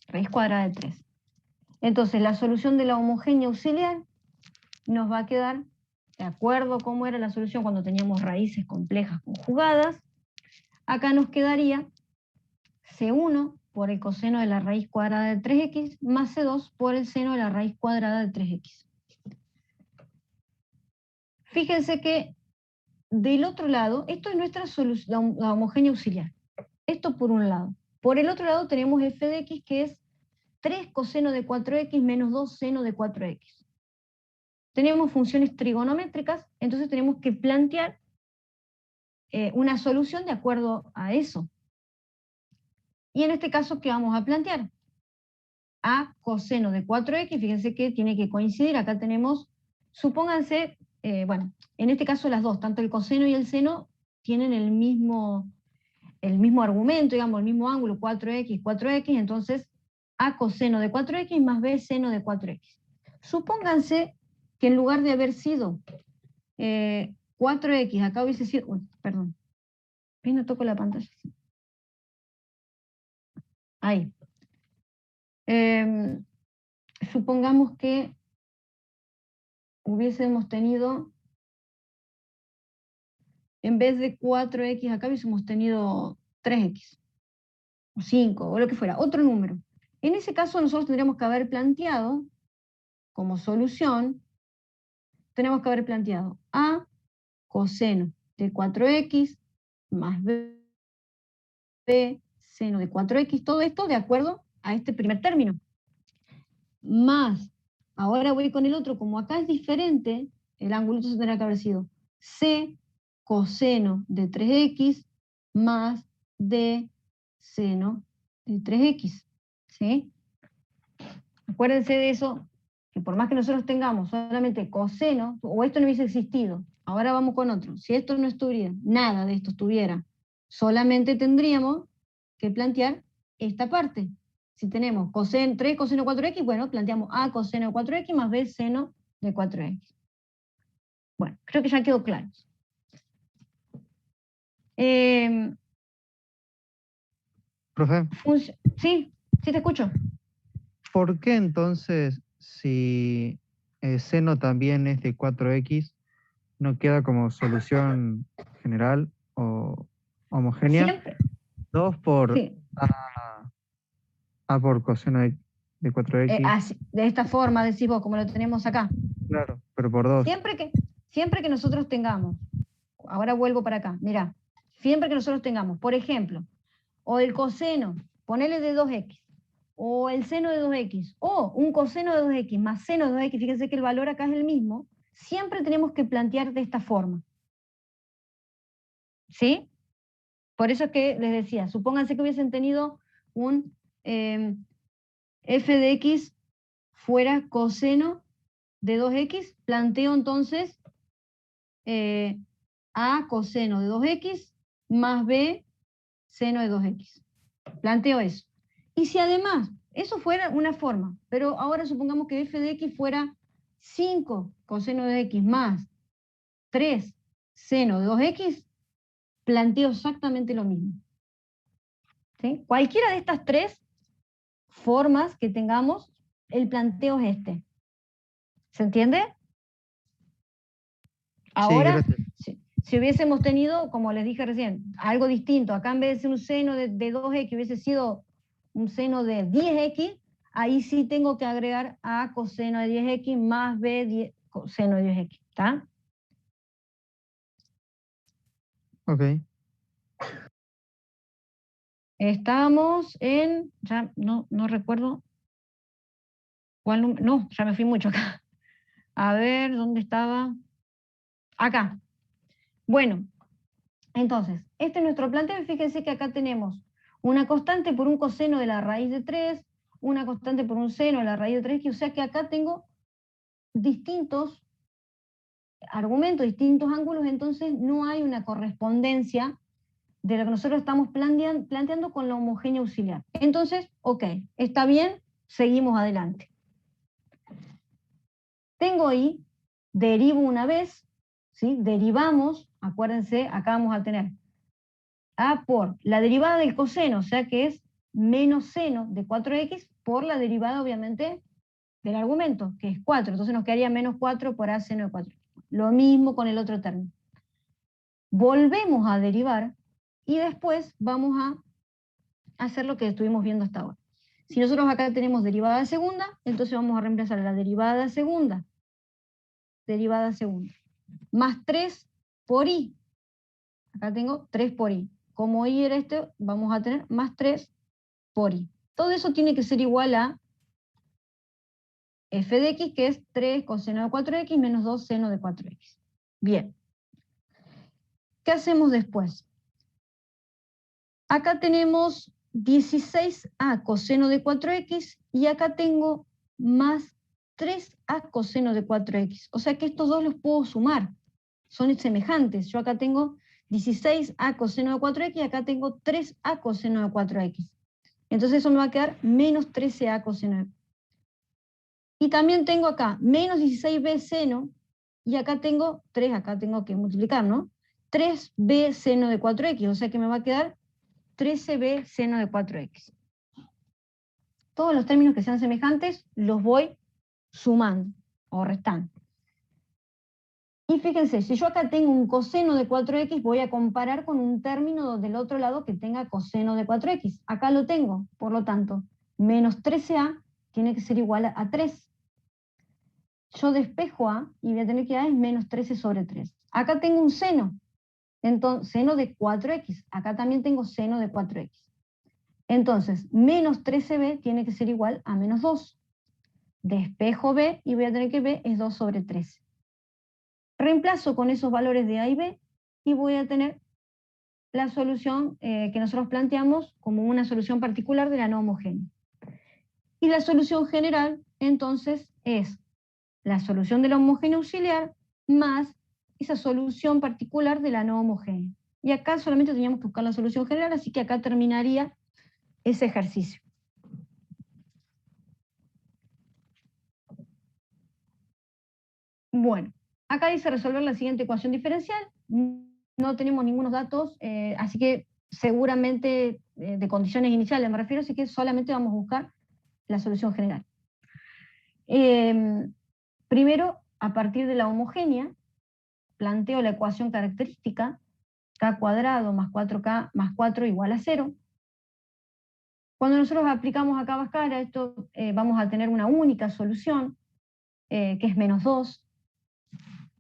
Raíz cuadrada de 3. Entonces, la solución de la homogénea auxiliar nos va a quedar, de acuerdo a cómo era la solución cuando teníamos raíces complejas conjugadas, acá nos quedaría C1 por el coseno de la raíz cuadrada de 3x más C2 por el seno de la raíz cuadrada de 3x. Fíjense que del otro lado, esto es nuestra solución, la homogénea auxiliar. Esto por un lado. Por el otro lado tenemos f de x, que es 3 coseno de 4x menos 2 seno de 4x. Tenemos funciones trigonométricas, entonces tenemos que plantear una solución de acuerdo a eso. Y en este caso, ¿qué vamos a plantear? A coseno de 4x, fíjense que tiene que coincidir, acá tenemos, supónganse, bueno, en este caso las dos, tanto el coseno y el seno tienen el mismo argumento, digamos, el mismo ángulo, 4x, 4x, entonces A coseno de 4x más B seno de 4x. Supónganse que en lugar de haber sido 4x, acá hubiese sido, perdón, no toco la pantalla. Ahí. Supongamos que hubiésemos tenido, en vez de 4x, acá hubiésemos tenido 3x, o 5, o lo que fuera, otro número. En ese caso nosotros tendríamos que haber planteado, como solución, tenemos que haber planteado A coseno de 4x más B seno de 4x, todo esto de acuerdo a este primer término. Más, ahora voy con el otro, como acá es diferente, el ángulo entonces tendrá que haber sido C coseno de 3x más D seno de 3x, ¿sí? Acuérdense de eso, que por más que nosotros tengamos solamente coseno, o esto no hubiese existido, ahora vamos con otro. Si esto no estuviera, nada de esto estuviera, solamente tendríamos que plantear esta parte. Si tenemos 3 coseno de 4x, bueno, planteamos A coseno de 4x más B seno de 4x. Bueno, creo que ya quedó claro. Profe, Sí, sí te escucho. ¿por qué entonces si seno también es de 4x, no queda como solución general o homogénea? Siempre, 2 por sí, a por coseno de 4x, de esta forma decís vos, como lo tenemos acá. claro, pero por 2. Siempre que, siempre que nosotros tengamos, ahora vuelvo para acá, mirá, siempre que nosotros tengamos, por ejemplo, o el coseno, ponele de 2x, o el seno de 2x, o un coseno de 2x más seno de 2x, fíjense que el valor acá es el mismo, siempre tenemos que plantear de esta forma. ¿Sí? Por eso es que les decía, supónganse que hubiesen tenido un f de x fuera coseno de 2x, planteo entonces a coseno de 2x más b seno de 2x. Planteo eso. Y si además eso fuera una forma, pero ahora supongamos que f de x fuera 5 coseno de x más 3 seno de 2x, planteo exactamente lo mismo. ¿Sí? Cualquiera de estas tres formas que tengamos, el planteo es este. ¿Se entiende? Sí, Ahora, gracias. si hubiésemos tenido, como les dije recién, algo distinto, acá en vez de ser un seno de 2x, hubiese sido un seno de 10x, ahí sí tengo que agregar a coseno de 10x más b coseno de 10x. ¿Está? Ok. Estamos en, ya no recuerdo cuál número, no, ya me fui mucho acá. A ver, ¿dónde estaba? Acá. Bueno, entonces, este es nuestro planteo y fíjense que acá tenemos una constante por un coseno de la raíz de 3, una constante por un seno de la raíz de 3, o sea que acá tengo distintos argumentos, distintos ángulos, entonces no hay una correspondencia de lo que nosotros estamos planteando con la homogénea auxiliar. Entonces, ok, está bien, seguimos adelante. Tengo ahí, derivo una vez, ¿sí? Derivamos, acuérdense, acá vamos a tener a por la derivada del coseno, o sea que es menos seno de 4x por la derivada, obviamente, del argumento, que es 4. Entonces nos quedaría menos 4 por a seno de 4. Lo mismo con el otro término. Volvemos a derivar y después vamos a hacer lo que estuvimos viendo hasta ahora. Si nosotros acá tenemos derivada segunda, entonces vamos a reemplazar la derivada segunda, más 3 por i. Acá tengo 3 por i. Como i era este, vamos a tener más 3 por i. Todo eso tiene que ser igual a f de x, que es 3 coseno de 4x menos 2 seno de 4x. Bien. ¿Qué hacemos después? Acá tenemos 16a coseno de 4x y acá tengo más 3a coseno de 4x. O sea que estos dos los puedo sumar. Son semejantes. Yo acá tengo 16a coseno de 4x y acá tengo 3a coseno de 4x. Entonces eso me va a quedar menos 13a coseno de 4x. Y también tengo acá menos 16b seno, y acá tengo 3, acá tengo que multiplicar, ¿no? 3b seno de 4x, o sea que me va a quedar 13b seno de 4x. Todos los términos que sean semejantes los voy sumando o restando. Y fíjense, si yo acá tengo un coseno de 4x, voy a comparar con un término del otro lado que tenga coseno de 4x. Acá lo tengo, por lo tanto, menos 13a tiene que ser igual a 3. Yo despejo a y voy a tener que a es menos 13 sobre 3. Acá tengo un seno, entonces seno de 4x. Acá también tengo seno de 4x. Entonces, menos 13b tiene que ser igual a menos 2. Despejo b y voy a tener que b es 2 sobre 13. Reemplazo con esos valores de a y b y voy a tener la solución que nosotros planteamos como una solución particular de la no homogénea. Y la solución general, entonces, es la solución de la homogénea auxiliar más esa solución particular de la no homogénea. Y acá solamente teníamos que buscar la solución general, así que acá terminaría ese ejercicio. Bueno, acá dice resolver la siguiente ecuación diferencial. No tenemos ningunos datos, así que seguramente de condiciones iniciales me refiero, así que solamente vamos a buscar la solución general. Primero, a partir de la homogénea, planteo la ecuación característica, k cuadrado más 4k más 4 igual a 0. Cuando nosotros aplicamos acá Bhaskara, esto vamos a tener una única solución, que es menos 2.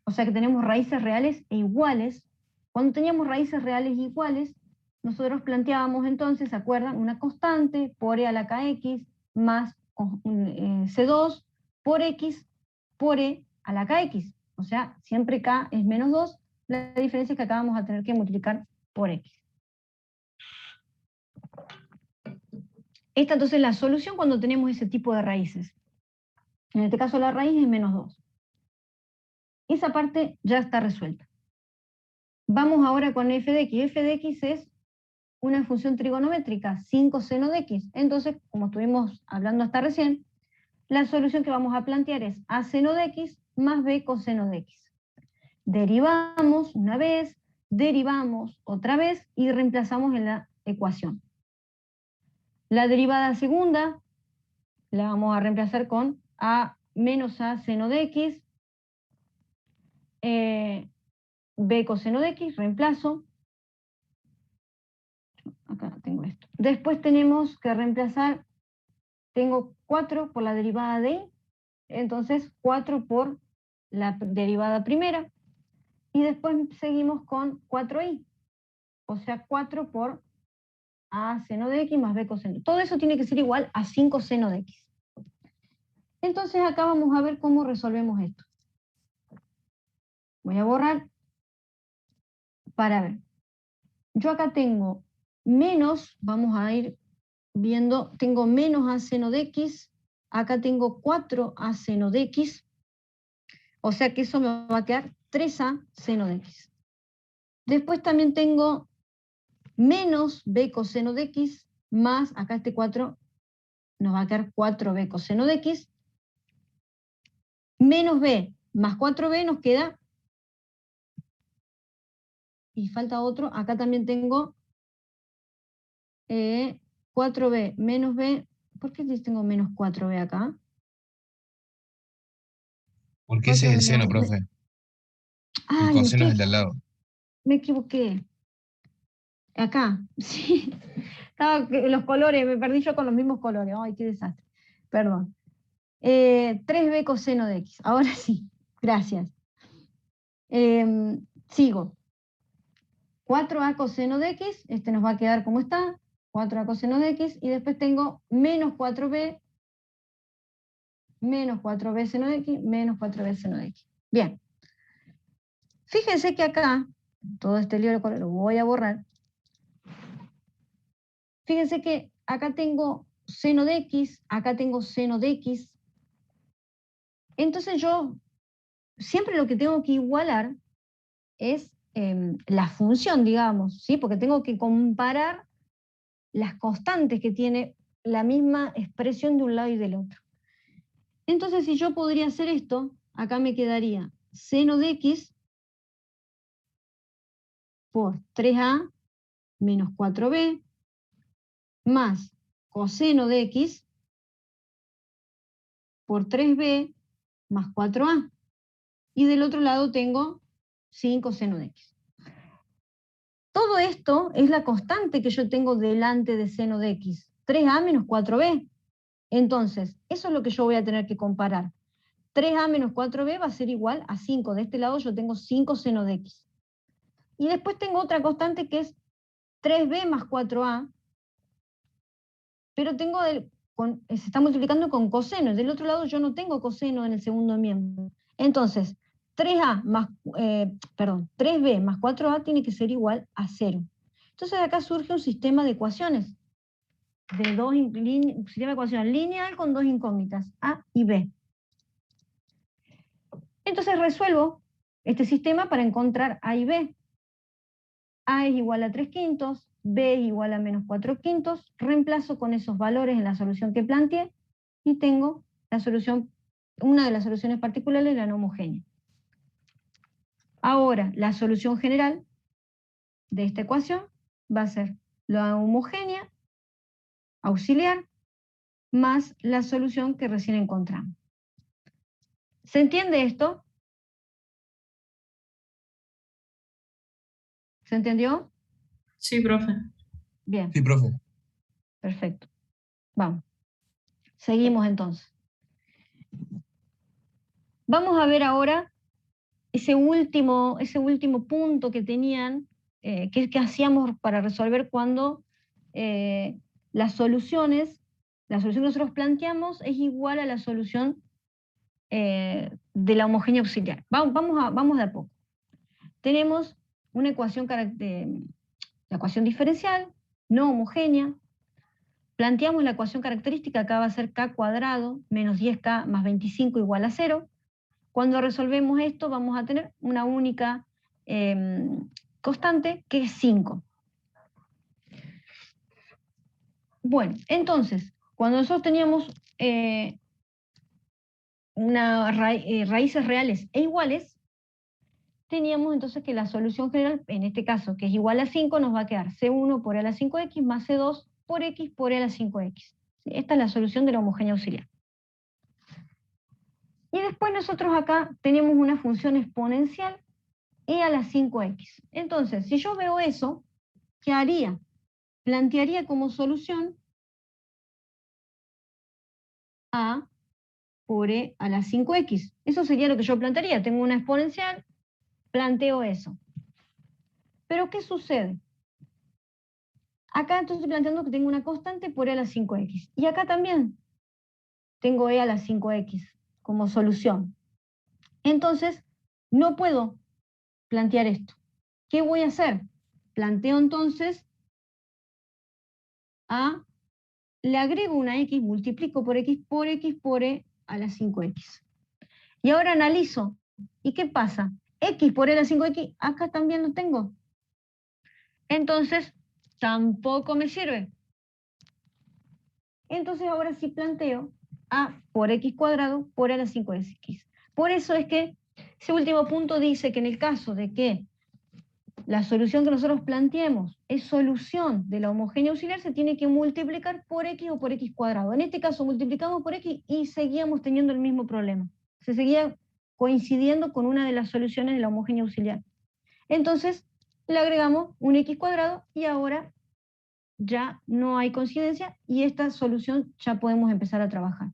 O sea que tenemos raíces reales e iguales. Cuando teníamos raíces reales e iguales, nosotros planteábamos entonces, ¿se acuerdan? Una constante por e a la kx más c2 por x por e a la kx. O sea, siempre k es menos 2, la diferencia es que acá vamos a tener que multiplicar por x. Esta entonces es la solución cuando tenemos ese tipo de raíces. En este caso la raíz es menos 2. Esa parte ya está resuelta. Vamos ahora con f de x. F de x es una función trigonométrica, 5 seno de x. Entonces, como estuvimos hablando hasta recién, la solución que vamos a plantear es a seno de x más b coseno de x. Derivamos una vez, derivamos otra vez y reemplazamos en la ecuación. La derivada segunda la vamos a reemplazar con a menos a seno de x, b coseno de x, reemplazo. Acá tengo esto. Después tenemos que reemplazar, tengo 4 por la derivada de y, entonces 4 por la derivada primera, y después seguimos con 4i, o sea 4 por a seno de x más b coseno. Todo eso tiene que ser igual a 5 seno de x. Entonces acá vamos a ver cómo resolvemos esto. Voy a borrar para ver. Yo acá tengo menos, vamos a ir viendo, tengo menos a seno de x, acá tengo 4 a seno de x, o sea que eso me va a quedar 3a seno de x. Después también tengo menos b coseno de x, más, acá este 4, nos va a quedar 4b coseno de x, menos b más 4b nos queda, y falta otro, acá también tengo 4b menos b, ¿por qué tengo menos 4b acá? Porque ese es el seno, profe. El Ay, coseno es el de al lado. me equivoqué. Acá, sí. Estaba los colores, me perdí yo con los mismos colores. Ay, qué desastre. Perdón. 3b coseno de x. Ahora sí, gracias. Sigo. 4a coseno de x, este nos va a quedar como está, 4a coseno de x, y después tengo menos 4b seno de x, menos 4b seno de x. Bien. Fíjense que acá, todo este lío lo voy a borrar. Fíjense que acá tengo seno de x, acá tengo seno de x. Entonces yo siempre lo que tengo que igualar es la función, digamos, ¿sí? Porque tengo que comparar las constantes que tiene la misma expresión de un lado y del otro. Entonces, si yo podría hacer esto, acá me quedaría seno de x por 3a menos 4b más coseno de x por 3b más 4a. Y del otro lado tengo 5 seno de x. Todo esto es la constante que yo tengo delante de seno de x, 3a menos 4b. Entonces, eso es lo que yo voy a tener que comparar. 3a menos 4b va a ser igual a 5. De este lado yo tengo 5 seno de x. Y después tengo otra constante que es 3b más 4a, pero tengo se está multiplicando con coseno. Del otro lado yo no tengo coseno en el segundo miembro. Entonces, 3b más 4a tiene que ser igual a 0. Entonces acá surge un sistema de ecuaciones, un sistema de ecuaciones lineal con dos incógnitas, a y b. Entonces resuelvo este sistema para encontrar a y b. A es igual a 3/5, b es igual a menos 4/5, reemplazo con esos valores en la solución que planteé y tengo la solución, una de las soluciones particulares, la no homogénea. Ahora, la solución general de esta ecuación va a ser la homogénea auxiliar más la solución que recién encontramos. ¿Se entiende esto? ¿Se entendió? Sí, profe. Bien, Sí, profe. perfecto. Vamos. Seguimos entonces. Vamos a ver ahora ese último punto que tenían, que hacíamos para resolver cuando las soluciones, la solución que nosotros planteamos es igual a la solución de la homogénea auxiliar. Vamos de a poco. Tenemos una ecuación, la ecuación diferencial, no homogénea. Planteamos la ecuación característica, acá va a ser k cuadrado menos 10k más 25 igual a 0. Cuando resolvemos esto vamos a tener una única constante que es 5. Bueno, entonces, cuando nosotros teníamos raíces reales e iguales, teníamos entonces que la solución general, en este caso, que es igual a 5, nos va a quedar C1 por E a la 5X más C2 por X por E a la 5X. Esta es la solución de la homogénea auxiliar. Y después nosotros acá tenemos una función exponencial E a la 5X. Entonces, si yo veo eso, ¿qué haría? Plantearía como solución A por E a la 5X. Eso sería lo que yo plantearía. Tengo una exponencial, planteo eso. Pero ¿qué sucede? Acá entonces estoy planteando que tengo una constante por E a la 5X. Y acá también tengo E a la 5X como solución. Entonces, no puedo plantear esto. ¿Qué voy a hacer? Planteo entonces A, le agrego una X, multiplico por X por E a la 5X. Y ahora analizo. ¿Y qué pasa? X por E a la 5X, acá también lo tengo. Entonces, tampoco me sirve. Entonces ahora sí planteo A por X cuadrado por E a la 5X. Por eso es que ese último punto dice que en el caso de que la solución que nosotros planteemos es solución de la homogénea auxiliar, se tiene que multiplicar por X o por X cuadrado. En este caso multiplicamos por X y seguíamos teniendo el mismo problema. Se seguía coincidiendo con una de las soluciones de la homogénea auxiliar. Entonces le agregamos un X cuadrado y ahora ya no hay coincidencia y esta solución ya podemos empezar a trabajar.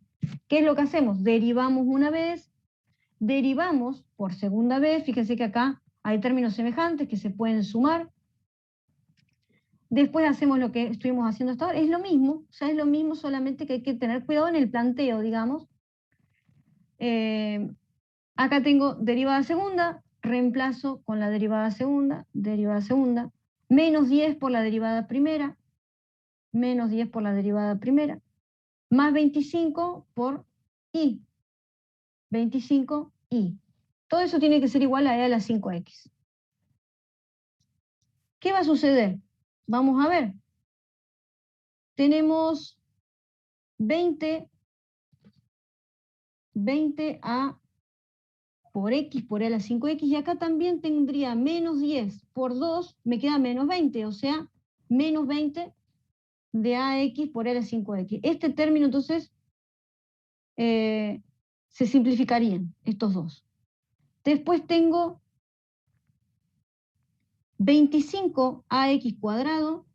¿Qué es lo que hacemos? Derivamos una vez, derivamos por segunda vez, fíjense que acá hay términos semejantes que se pueden sumar. Después hacemos lo que estuvimos haciendo hasta ahora, es lo mismo, o sea, es lo mismo, solamente que hay que tener cuidado en el planteo, digamos. Acá tengo derivada segunda, reemplazo con la derivada segunda, menos 10 por la derivada primera, menos 10 por la derivada primera, más 25 por i, 25i. Todo eso tiene que ser igual a e a la 5x. ¿Qué va a suceder? Vamos a ver. Tenemos 20a por x por e a la 5x, y acá también tendría menos 10 por 2, me queda menos 20, o sea, menos 20 de ax por e a la 5x. Este término, entonces, se simplificarían estos dos. Después tengo 25ax cuadrado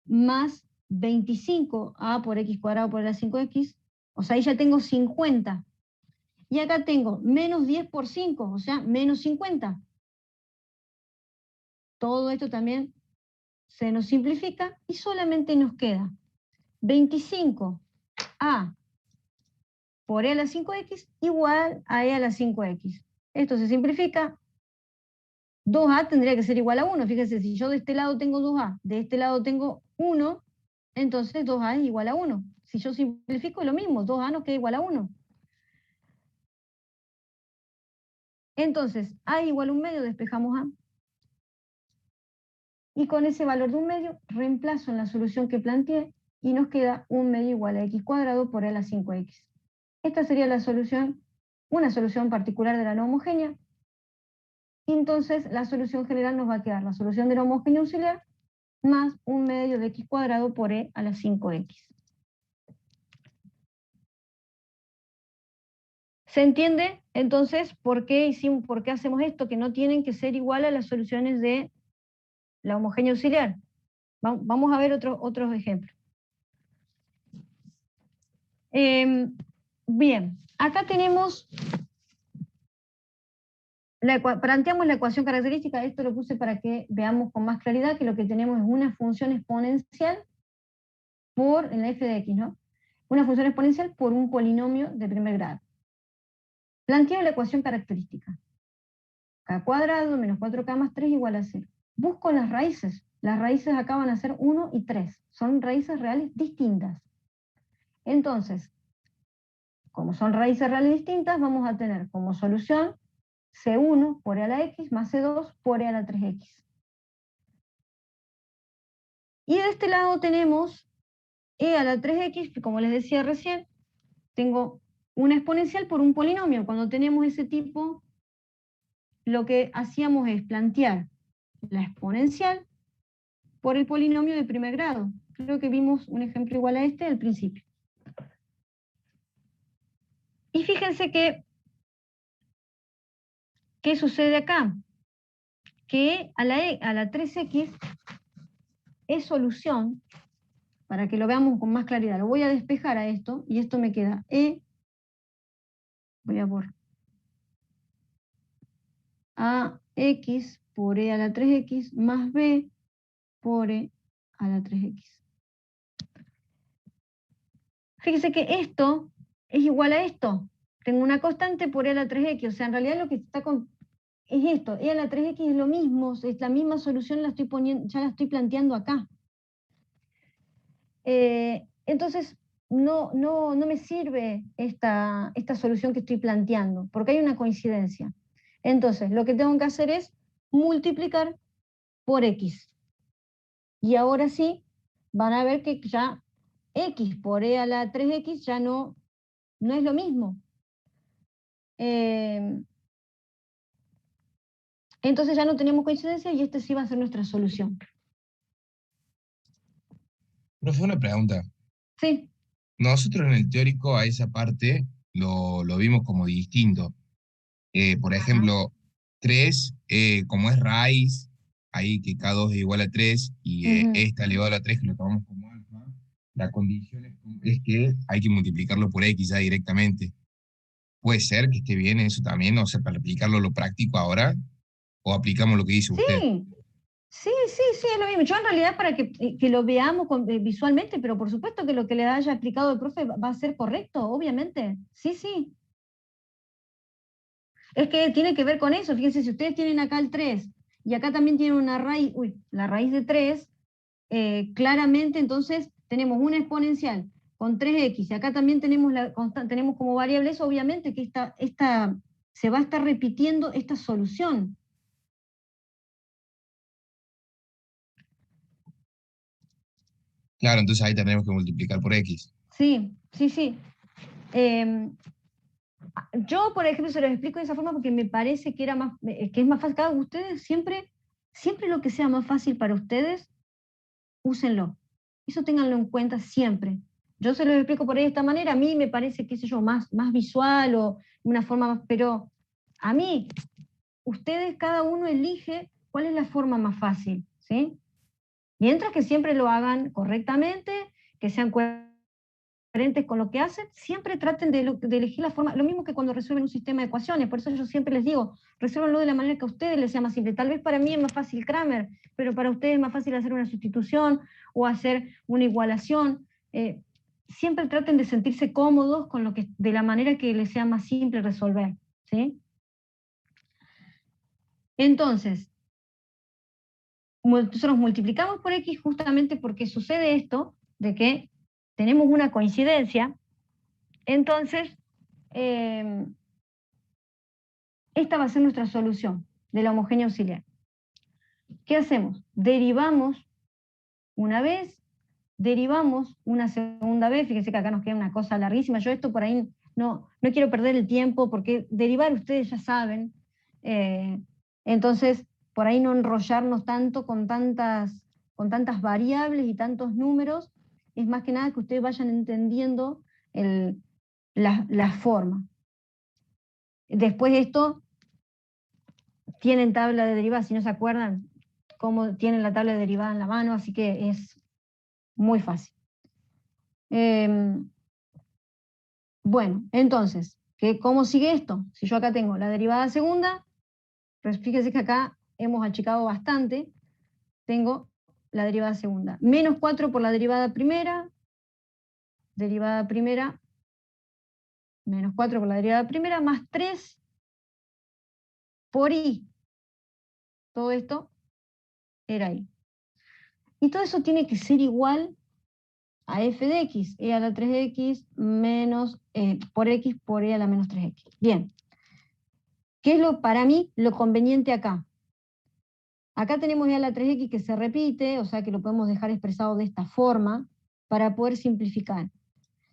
más 25a por x cuadrado por la 5x, o sea, ahí ya tengo 50. Y acá tengo menos 10 por 5, o sea, menos 50. Todo esto también se nos simplifica y solamente nos queda 25a por e a la 5x igual a e a la 5x. Esto se simplifica. 2a tendría que ser igual a 1. Fíjense, si yo de este lado tengo 2a, de este lado tengo 1, entonces 2a es igual a 1. Si yo simplifico, lo mismo, 2a nos queda igual a 1. Entonces, a igual a 1/2, despejamos a. Y con ese valor de 1/2, reemplazo en la solución que planteé y nos queda 1/2 igual a x cuadrado por e a la 5x. Esta sería la solución, una solución particular de la no homogénea. y entonces la solución general nos va a quedar la solución del homogéneo auxiliar más 1/2 de x cuadrado por e a la 5x. ¿Se entiende entonces por qué hacemos esto? Que no tienen que ser igual a las soluciones de la homogénea auxiliar. Vamos a ver otros ejemplos. Bien, acá tenemos, planteamos la ecuación característica. Esto lo puse para que veamos con más claridad que lo que tenemos es una función exponencial en la f de x, ¿no? Una función exponencial por un polinomio de primer grado. Planteo la ecuación característica. K cuadrado menos 4K más 3 igual a 0. Busco las raíces. Las raíces acá van a ser 1 y 3. Son raíces reales distintas. Entonces, como son raíces reales distintas, vamos a tener como solución C1 por e a la x más C2 por e a la 3x. Y de este lado tenemos e a la 3x, que como les decía recién, tengo una exponencial por un polinomio. Cuando tenemos ese tipo, lo que hacíamos es plantear la exponencial por el polinomio de primer grado. Creo que vimos un ejemplo igual a este al principio. Y fíjense que, ¿qué sucede acá? Que a la 3x es solución, para que lo veamos con más claridad. Lo voy a despejar a esto, y esto me queda e, voy a borrar, a x por e a la 3x más b por e a la 3x. Fíjense que esto es igual a esto. Tengo una constante por e a la 3x, o sea, en realidad lo que está es esto. E a la 3x es lo mismo, es la misma solución, ya la estoy planteando acá. Entonces, no me sirve esta solución que estoy planteando, porque hay una coincidencia. Entonces, lo que tengo que hacer es multiplicar por x. Y ahora sí, van a ver que ya x por e a la 3x ya no es lo mismo. Entonces ya no tenemos coincidencia y este sí va a ser nuestra solución. Profe, una pregunta. Sí. Nosotros en el teórico a esa parte lo vimos como distinto. Por ejemplo, 3, como es raíz, ahí que K2 es igual a 3 y E está elevado a la 3, que lo tomamos como alfa, la condición es que hay que multiplicarlo por X ya directamente. ¿Puede ser que esté bien eso también? O sea, para aplicarlo a lo práctico ahora, ¿o aplicamos lo que dice usted? Sí, es lo mismo. Yo en realidad para que lo veamos visualmente, pero por supuesto que lo que le haya explicado el profe va a ser correcto, obviamente. Sí. Es que tiene que ver con eso. Fíjense, si ustedes tienen acá el 3 y acá también tienen una raíz, la raíz de 3, claramente entonces tenemos una exponencial con 3x y acá también tenemos como variables, obviamente que se va a estar repitiendo esta solución. Claro, entonces ahí tenemos que multiplicar por X. Sí. Yo, por ejemplo, se los explico de esa forma porque me parece que es más fácil. Cada ustedes siempre lo que sea más fácil para ustedes, úsenlo. Eso ténganlo en cuenta siempre. Yo se los explico por ahí de esta manera, a mí me parece, qué sé yo, más visual o una forma más, pero a mí, ustedes cada uno elige cuál es la forma más fácil, ¿sí? Mientras que siempre lo hagan correctamente, que sean coherentes con lo que hacen, siempre traten de elegir la forma, lo mismo que cuando resuelven un sistema de ecuaciones, por eso yo siempre les digo, resuélvanlo de la manera que a ustedes les sea más simple. Tal vez para mí es más fácil Kramer, pero para ustedes es más fácil hacer una sustitución o hacer una igualación. Siempre traten de sentirse cómodos con de la manera que les sea más simple resolver, ¿sí? Entonces, nosotros multiplicamos por X justamente porque sucede esto, de que tenemos una coincidencia, entonces esta va a ser nuestra solución de la homogénea auxiliar. ¿Qué hacemos? Derivamos una vez, derivamos una segunda vez, fíjense que acá nos queda una cosa larguísima, yo esto por ahí no quiero perder el tiempo porque derivar ustedes ya saben, Entonces, por ahí no enrollarnos tanto con tantas variables y tantos números, es más que nada que ustedes vayan entendiendo la forma. Después esto, tienen tabla de derivadas, si no se acuerdan cómo tienen la tabla de derivada en la mano, así que es muy fácil. Bueno, entonces, ¿cómo sigue esto? Si yo acá tengo la derivada segunda, pues fíjense que acá hemos achicado bastante, tengo la derivada segunda. Menos 4 por la derivada primera, menos 4 por la derivada primera, más 3 por i. Todo esto era i. Y todo eso tiene que ser igual a f de x, e a la 3x menos, por x por e a la menos 3x. Bien. ¿Qué es para mí lo conveniente acá? Acá tenemos e a la 3x que se repite, o sea que lo podemos dejar expresado de esta forma para poder simplificar.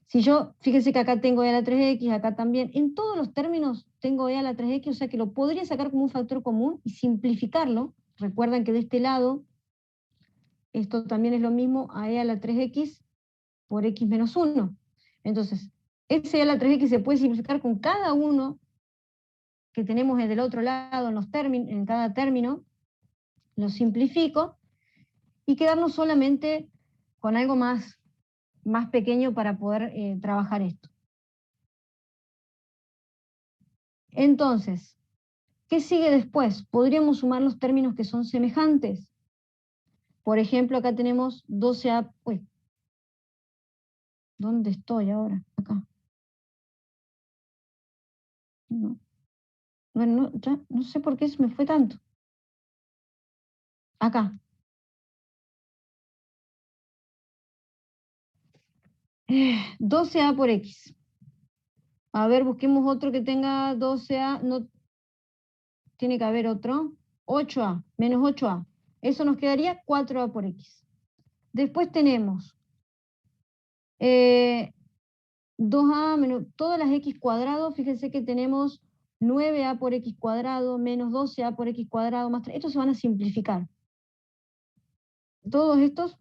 Si yo, fíjense que acá tengo e a la 3x, acá también, en todos los términos tengo e a la 3x, o sea que lo podría sacar como un factor común y simplificarlo. Recuerdan que de este lado, esto también es lo mismo a e a la 3x por x menos 1. Entonces, ese e a la 3x se puede simplificar con cada uno que tenemos del otro lado en cada término, lo simplifico y quedarnos solamente con algo más pequeño para poder trabajar esto. Entonces, ¿qué sigue después? Podríamos sumar los términos que son semejantes. Por ejemplo, acá tenemos 12a... Uy, ¿dónde estoy ahora? Acá. No. Bueno, ya no sé por qué se me fue tanto. Acá. 12a por x. A ver, busquemos otro que tenga 12a. No, tiene que haber otro. 8a, menos 8a. Eso nos quedaría 4a por x. Después tenemos 2a menos todas las x cuadrados. Fíjense que tenemos 9a por x cuadrado menos 12a por x cuadrado más 3. Estos se van a simplificar. Todos estos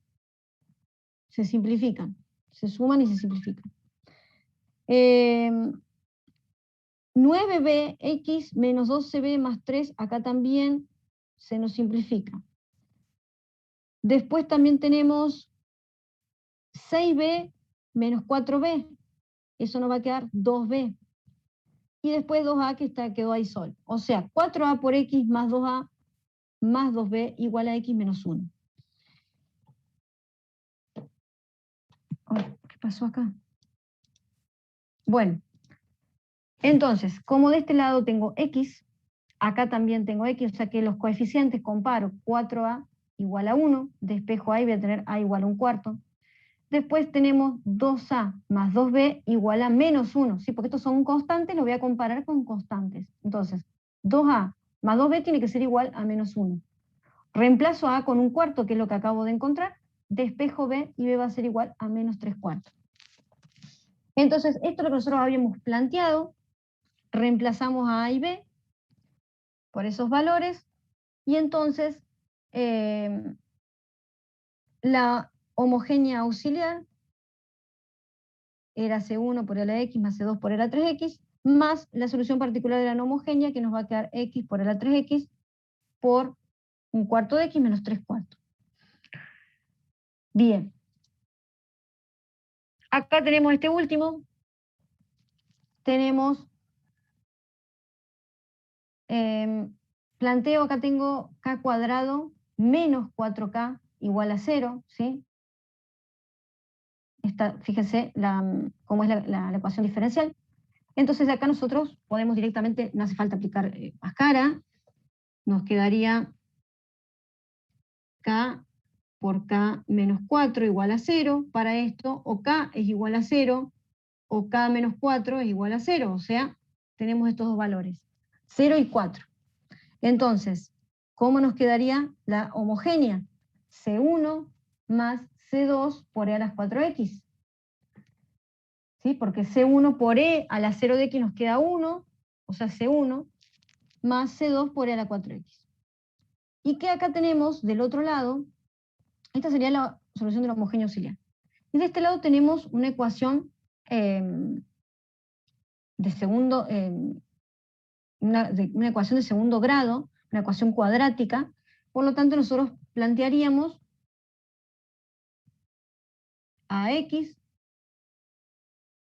se simplifican. Se suman y se simplifican. 9bx menos 12b más 3, acá también se nos simplifica. Después también tenemos 6b menos 4b, eso nos va a quedar 2b. Y después 2a que quedó ahí solo. O sea, 4a por x más 2a más 2b igual a x menos 1. ¿Qué pasó acá? Bueno, entonces, como de este lado tengo x, acá también tengo x, o sea que los coeficientes comparo 4a igual a 1, despejo a y voy a tener a igual a 1/4. Después tenemos 2a más 2b igual a menos 1, ¿sí? Porque estos son constantes, los voy a comparar con constantes. Entonces, 2a más 2b tiene que ser igual a menos 1. Reemplazo a con 1/4, que es lo que acabo de encontrar, despejo b y b va a ser igual a menos 3/4. Entonces, esto es lo que nosotros habíamos planteado, reemplazamos a y b por esos valores, y entonces la homogénea auxiliar era C1 por e a la x más C2 por e a la 3x, más la solución particular de la no homogénea, que nos va a quedar x por e a la 3x por 1/4 de x menos 3/4. Bien. Acá tenemos este último. Tenemos, planteo, acá tengo k cuadrado menos 4k igual a 0, ¿sí? Fíjense cómo es la ecuación diferencial. Entonces acá nosotros podemos directamente, no hace falta aplicar Bhaskara, nos quedaría k por k menos 4 igual a 0 para esto, o k es igual a 0, o k menos 4 es igual a 0, o sea, tenemos estos dos valores, 0 y 4. Entonces, ¿cómo nos quedaría la homogénea? C1 más C2 por e a las 4x. ¿Sí? Porque C1 por e a la 0 de x nos queda 1, o sea C1, más C2 por E a la 4X. Y que acá tenemos del otro lado, esta sería la solución del homogéneo auxiliar. Y de este lado tenemos una ecuación de segundo, una ecuación de segundo grado, una ecuación cuadrática. Por lo tanto, nosotros plantearíamos AX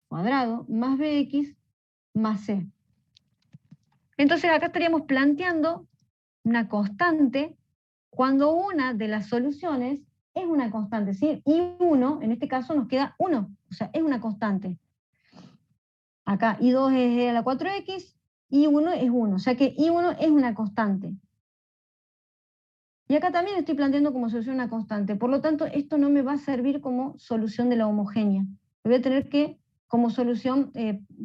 cuadrado más BX más C. Entonces acá estaríamos planteando una constante cuando una de las soluciones es una constante, ¿sí? I1, en este caso nos queda 1, o sea, es una constante. Acá I2 es E a la 4X, I1 es 1, o sea que I1 es una constante. Y acá también estoy planteando como solución una constante, por lo tanto esto no me va a servir como solución de la homogénea. Lo voy a tener que, como solución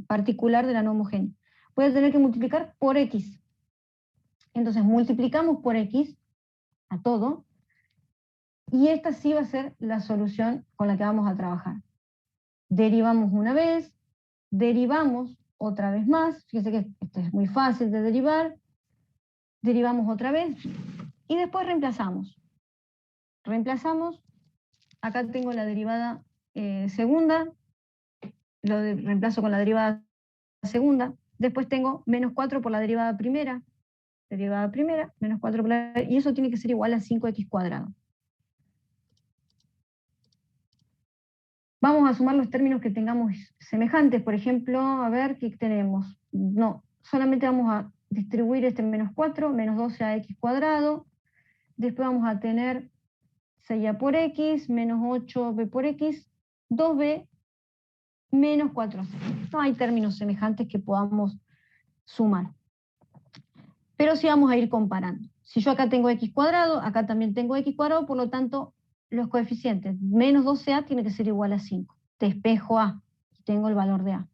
particular de la no homogénea. Voy a tener que multiplicar por X. Entonces multiplicamos por X a todo, y esta sí va a ser la solución con la que vamos a trabajar. Derivamos una vez, derivamos otra vez más, fíjense que esto es muy fácil de derivar, derivamos otra vez, y después reemplazamos. Reemplazamos, acá tengo la derivada segunda, reemplazo con la derivada segunda, después tengo menos 4 por la derivada primera, menos 4 por la, y eso tiene que ser igual a 5x cuadrado. Vamos a sumar los términos que tengamos semejantes, por ejemplo, a ver qué tenemos. No, solamente vamos a distribuir este menos 4, menos 12 a x cuadrado, después vamos a tener 6a por x, menos 8b por x, 2b, menos 4c. No hay términos semejantes que podamos sumar. Pero sí vamos a ir comparando. Si yo acá tengo x cuadrado, acá también tengo x cuadrado, por lo tanto, los coeficientes menos 12a tiene que ser igual a 5. Despejo a, y tengo el valor de a.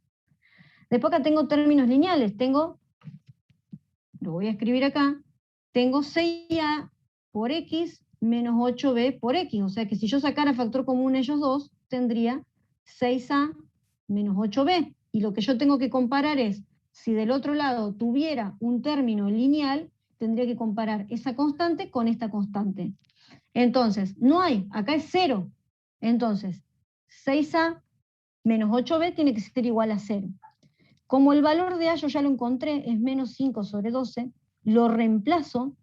Después acá tengo términos lineales. Lo voy a escribir acá, tengo 6a por x menos 8b por x. O sea que si yo sacara factor común ellos dos, tendría 6a menos 8b. Y lo que yo tengo que comparar es, si del otro lado tuviera un término lineal, tendría que comparar esa constante con esta constante. Entonces, no hay, acá es 0. Entonces, 6a menos 8b tiene que ser igual a 0. Como el valor de a yo ya lo encontré, es menos 5 sobre 12, lo reemplazo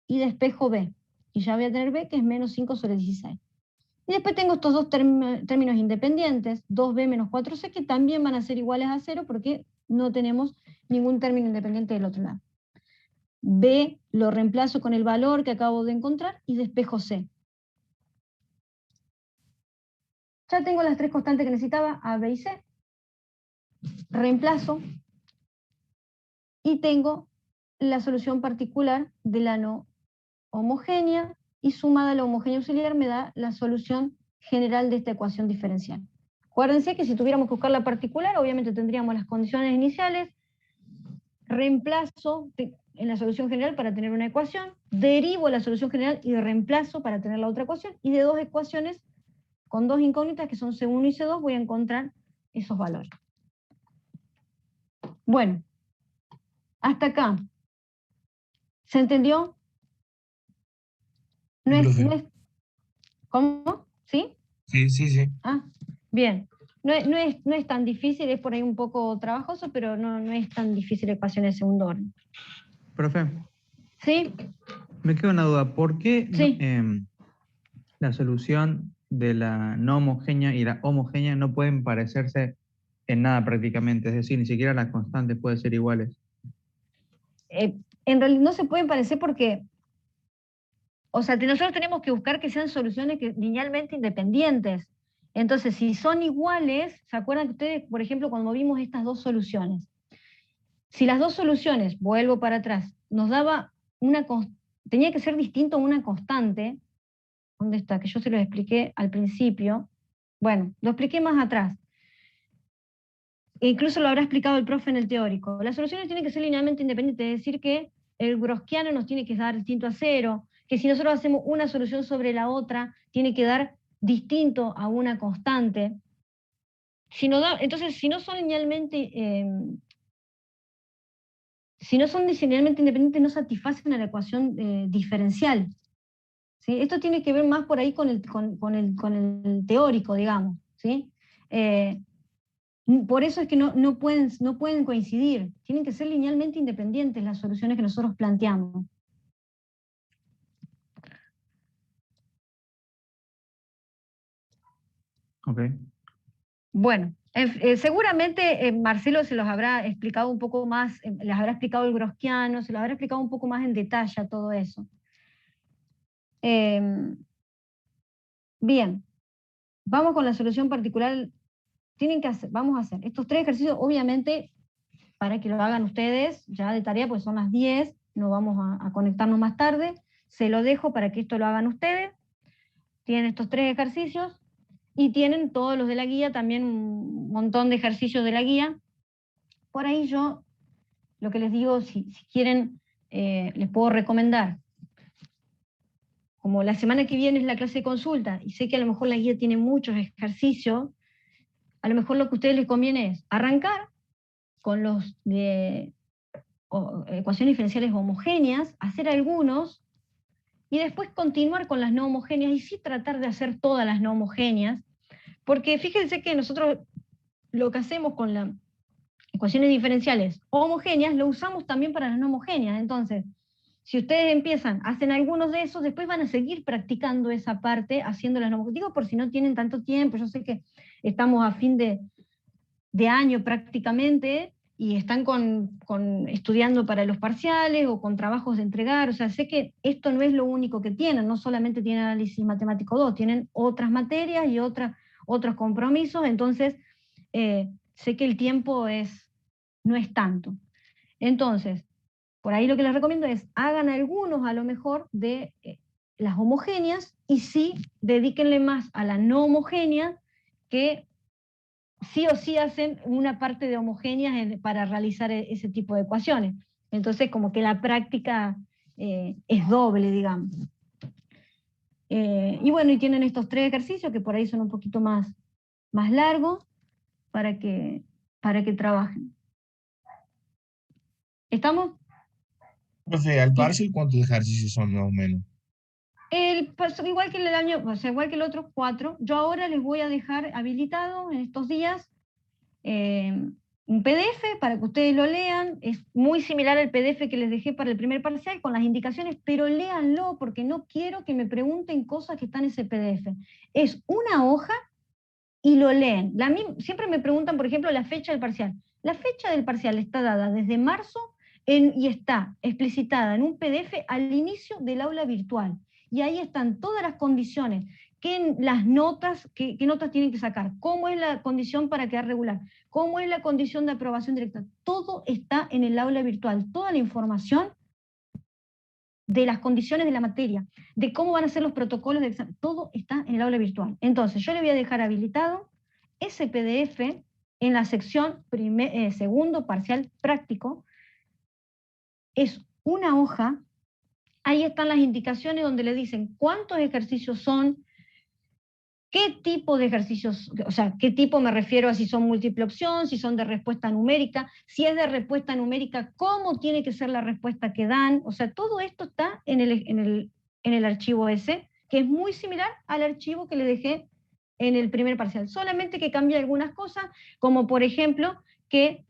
y despejo b. Y ya voy a tener b, que es menos 5 sobre 16. Y después tengo estos dos términos independientes, 2b menos 4c, que también van a ser iguales a 0 porque no tenemos ningún término independiente del otro lado. B lo reemplazo con el valor que acabo de encontrar y despejo C. Ya tengo las tres constantes que necesitaba, A, B y C. Reemplazo y tengo la solución particular de la no homogénea y sumada a la homogénea auxiliar me da la solución general de esta ecuación diferencial. Acuérdense que si tuviéramos que buscar la particular, obviamente tendríamos las condiciones iniciales, reemplazo en la solución general para tener una ecuación, derivo la solución general y reemplazo para tener la otra ecuación, y de dos ecuaciones con dos incógnitas que son C1 y C2 voy a encontrar esos valores. Bueno, hasta acá. ¿Se entendió? No es, ¿cómo? ¿Sí? Sí. Ah, bien. No es tan difícil, es por ahí un poco trabajoso, pero no es tan difícil ecuaciones de segundo orden. Profe. ¿Sí? Me queda una duda. ¿Por qué Sí. la solución de la no homogénea y la homogénea no pueden parecerse en nada prácticamente? Es decir, ni siquiera las constantes pueden ser iguales. En realidad no se pueden parecer porque, o sea, nosotros tenemos que buscar que sean soluciones linealmente independientes. Entonces, si son iguales, ¿se acuerdan que ustedes, por ejemplo, cuando vimos estas dos soluciones? Si las dos soluciones, vuelvo para atrás, nos daba tenía que ser distinto a una constante. ¿Dónde está? Que yo se lo expliqué al principio. Bueno, lo expliqué más atrás. E incluso lo habrá explicado el profe en el teórico. Las soluciones tienen que ser linealmente independientes, es decir, que el gaussiano nos tiene que dar distinto a 0, que si nosotros hacemos una solución sobre la otra, tiene que dar distinto a una constante. Entonces, si no son linealmente, si no son linealmente independientes, no satisfacen a la ecuación diferencial. ¿Sí? Esto tiene que ver más por ahí con el teórico, digamos. ¿Sí? Por eso es que no pueden coincidir. Tienen que ser linealmente independientes las soluciones que nosotros planteamos. Ok. Bueno, seguramente Marcelo se los habrá explicado un poco más, les habrá explicado el Gaussiano, se los habrá explicado un poco más en detalle a todo eso. Bien, vamos con la solución particular. Vamos a hacer estos 3 ejercicios, obviamente, para que lo hagan ustedes, ya de tarea, pues son las 10, no vamos a conectarnos más tarde. Se lo dejo para que esto lo hagan ustedes. Tienen estos 3 ejercicios. Y tienen todos los de la guía, también un montón de ejercicios de la guía. Por ahí yo, lo que les digo, si quieren, les puedo recomendar. Como la semana que viene es la clase de consulta, y sé que a lo mejor la guía tiene muchos ejercicios, a lo mejor lo que a ustedes les conviene es arrancar con los de ecuaciones diferenciales homogéneas, hacer algunos, y después continuar con las no homogéneas, y sí tratar de hacer todas las no homogéneas, porque fíjense que nosotros lo que hacemos con las ecuaciones diferenciales homogéneas lo usamos también para las no homogéneas. Entonces, si ustedes empiezan, hacen algunos de esos, después van a seguir practicando esa parte, haciendo las no homogéneas. Digo, por si no tienen tanto tiempo, yo sé que estamos a fin de año prácticamente, y están estudiando para los parciales o con trabajos de entregar. O sea, sé que esto no es lo único que tienen, no solamente tienen análisis matemático 2, tienen otras materias y otros compromisos. Entonces, sé que el tiempo no es tanto. Entonces, por ahí lo que les recomiendo es, hagan algunos a lo mejor de las homogéneas, y sí, dedíquenle más a la no homogénea, que sí o sí hacen una parte de homogéneas para realizar ese tipo de ecuaciones. Entonces, como que la práctica es doble, digamos. Y bueno, y tienen estos 3 ejercicios que por ahí son un poquito más largos para que trabajen. ¿Estamos? Profe, al parcial, ¿cuántos ejercicios son más o menos? Igual que el año, o sea, igual que el otro, 4. Yo ahora les voy a dejar habilitado en estos días un PDF para que ustedes lo lean. Es muy similar al PDF que les dejé para el primer parcial con las indicaciones, pero léanlo porque no quiero que me pregunten cosas que están en ese PDF. Es una hoja y lo leen. Siempre me preguntan, por ejemplo, la fecha del parcial. La fecha del parcial está dada desde marzo y está explicitada en un PDF al inicio del aula virtual. Y ahí están todas las condiciones, las notas, qué notas tienen que sacar, cómo es la condición para quedar regular, cómo es la condición de aprobación directa. Todo está en el aula virtual, toda la información de las condiciones de la materia, de cómo van a ser los protocolos de examen, todo está en el aula virtual. Entonces, yo le voy a dejar habilitado ese PDF en la sección segundo parcial práctico. Es una hoja, ahí están las indicaciones donde le dicen cuántos ejercicios son, qué tipo de ejercicios, o sea, qué tipo me refiero a si son múltiple opción, si son de respuesta numérica, si es de respuesta numérica, cómo tiene que ser la respuesta que dan. O sea, todo esto está en el archivo ese, que es muy similar al archivo que le dejé en el primer parcial, solamente que cambia algunas cosas, como por ejemplo que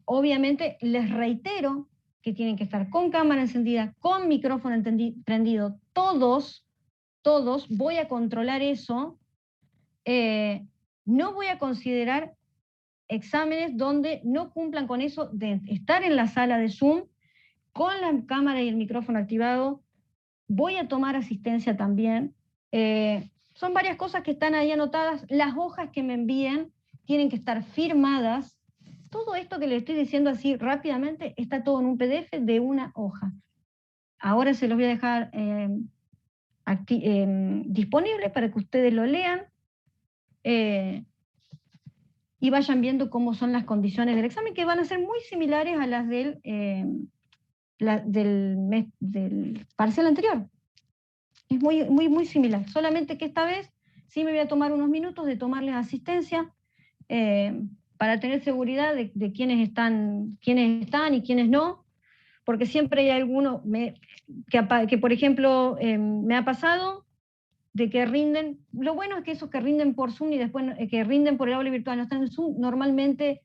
obviamente les reitero que tienen que estar con cámara encendida, con micrófono prendido, todos, voy a controlar eso. No voy a considerar exámenes donde no cumplan con eso de estar en la sala de Zoom con la cámara y el micrófono activado. Voy a tomar asistencia también. Son varias cosas que están ahí anotadas. Las hojas que me envíen tienen que estar firmadas. Todo esto que les estoy diciendo así rápidamente está todo en un PDF de una hoja. Ahora se los voy a dejar disponible para que ustedes lo lean y vayan viendo cómo son las condiciones del examen, que van a ser muy similares a las del parcial anterior. Es muy similar, solamente que esta vez sí me voy a tomar unos minutos de tomarles asistencia para tener seguridad de quiénes están y quiénes no, porque siempre hay alguno que por ejemplo, me ha pasado de que rinden, lo bueno es que esos que rinden por Zoom y después que rinden por el aula virtual no están en Zoom, normalmente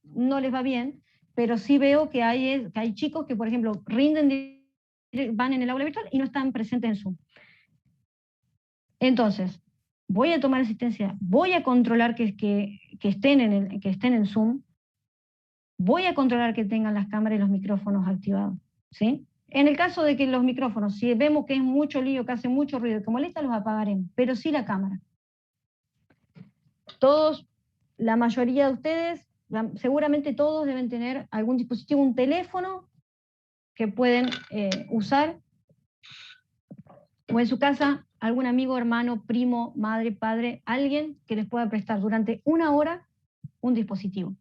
no les va bien, pero sí veo que hay chicos que, por ejemplo, van en el aula virtual y no están presentes en Zoom. Entonces, voy a tomar asistencia, voy a controlar que estén en Zoom, voy a controlar que tengan las cámaras y los micrófonos activados, ¿sí? En el caso de que los micrófonos, si vemos que es mucho lío, que hace mucho ruido, que molesta, los apagaremos, pero sí la cámara. Todos, la mayoría de ustedes, seguramente todos deben tener algún dispositivo, un teléfono que pueden usar, o en su casa algún amigo, hermano, primo, madre, padre, alguien que les pueda prestar durante 1 hora un dispositivo.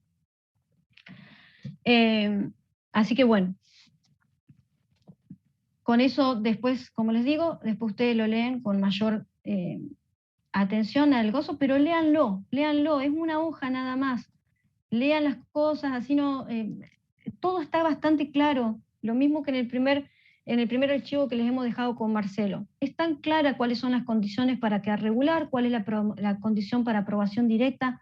Así que bueno, con eso después, como les digo, después ustedes lo leen con mayor atención al gozo, pero léanlo, es una hoja nada más. Lean las cosas, así no... todo está bastante claro, lo mismo que en el primer archivo que les hemos dejado con Marcelo. Es tan clara cuáles son las condiciones para quedar regular, cuál es la condición para aprobación directa.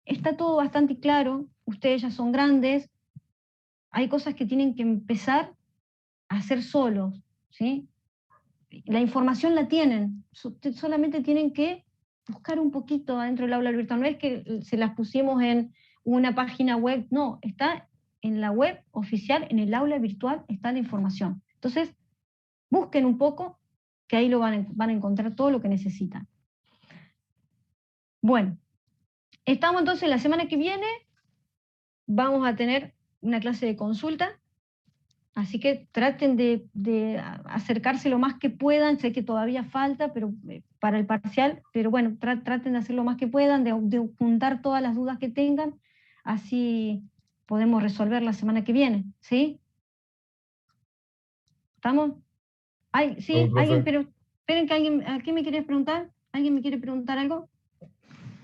Está todo bastante claro, ustedes ya son grandes, hay cosas que tienen que empezar a hacer solos, ¿sí? La información la tienen, solamente tienen que buscar un poquito adentro del aula virtual. No es que se las pusimos en una página web, no, está en la web oficial, en el aula virtual está la información. Entonces, busquen un poco, que ahí van a encontrar todo lo que necesitan. Bueno, estamos entonces la semana que viene, vamos a tener una clase de consulta, así que traten de acercarse lo más que puedan, sé que todavía falta pero para el parcial, pero bueno, traten de hacer lo más que puedan, de juntar todas las dudas que tengan, así podemos resolver la semana que viene, ¿sí? ¿Estamos? Sí, alguien, pero esperen que alguien, ¿a qué me quieres preguntar? ¿Alguien me quiere preguntar algo?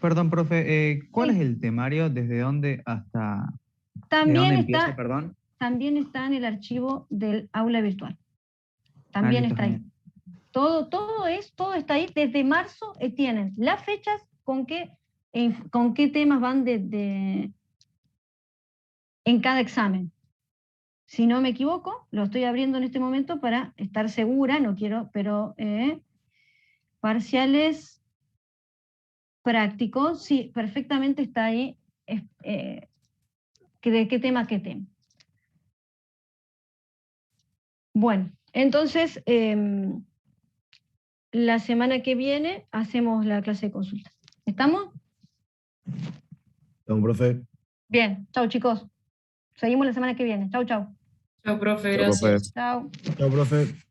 Perdón, profe, ¿cuál Sí. es el temario? ¿Desde dónde hasta...? ¿De También dónde empieza, perdón? También está en el archivo del aula virtual. También listo, está ahí. genial. Todo está ahí. Desde marzo tienen las fechas con qué temas van en cada examen. Si no me equivoco, lo estoy abriendo en este momento para estar segura, no quiero, pero parciales prácticos, sí, perfectamente está ahí. ¿De qué tema, qué tema? Bueno, entonces, la semana que viene hacemos la clase de consulta. ¿Estamos? Estamos, profe. Bien, chau chicos. Seguimos la semana que viene. Chau, chau. Chao, profe, Chao, profe. gracias. Chau. Chao, profe.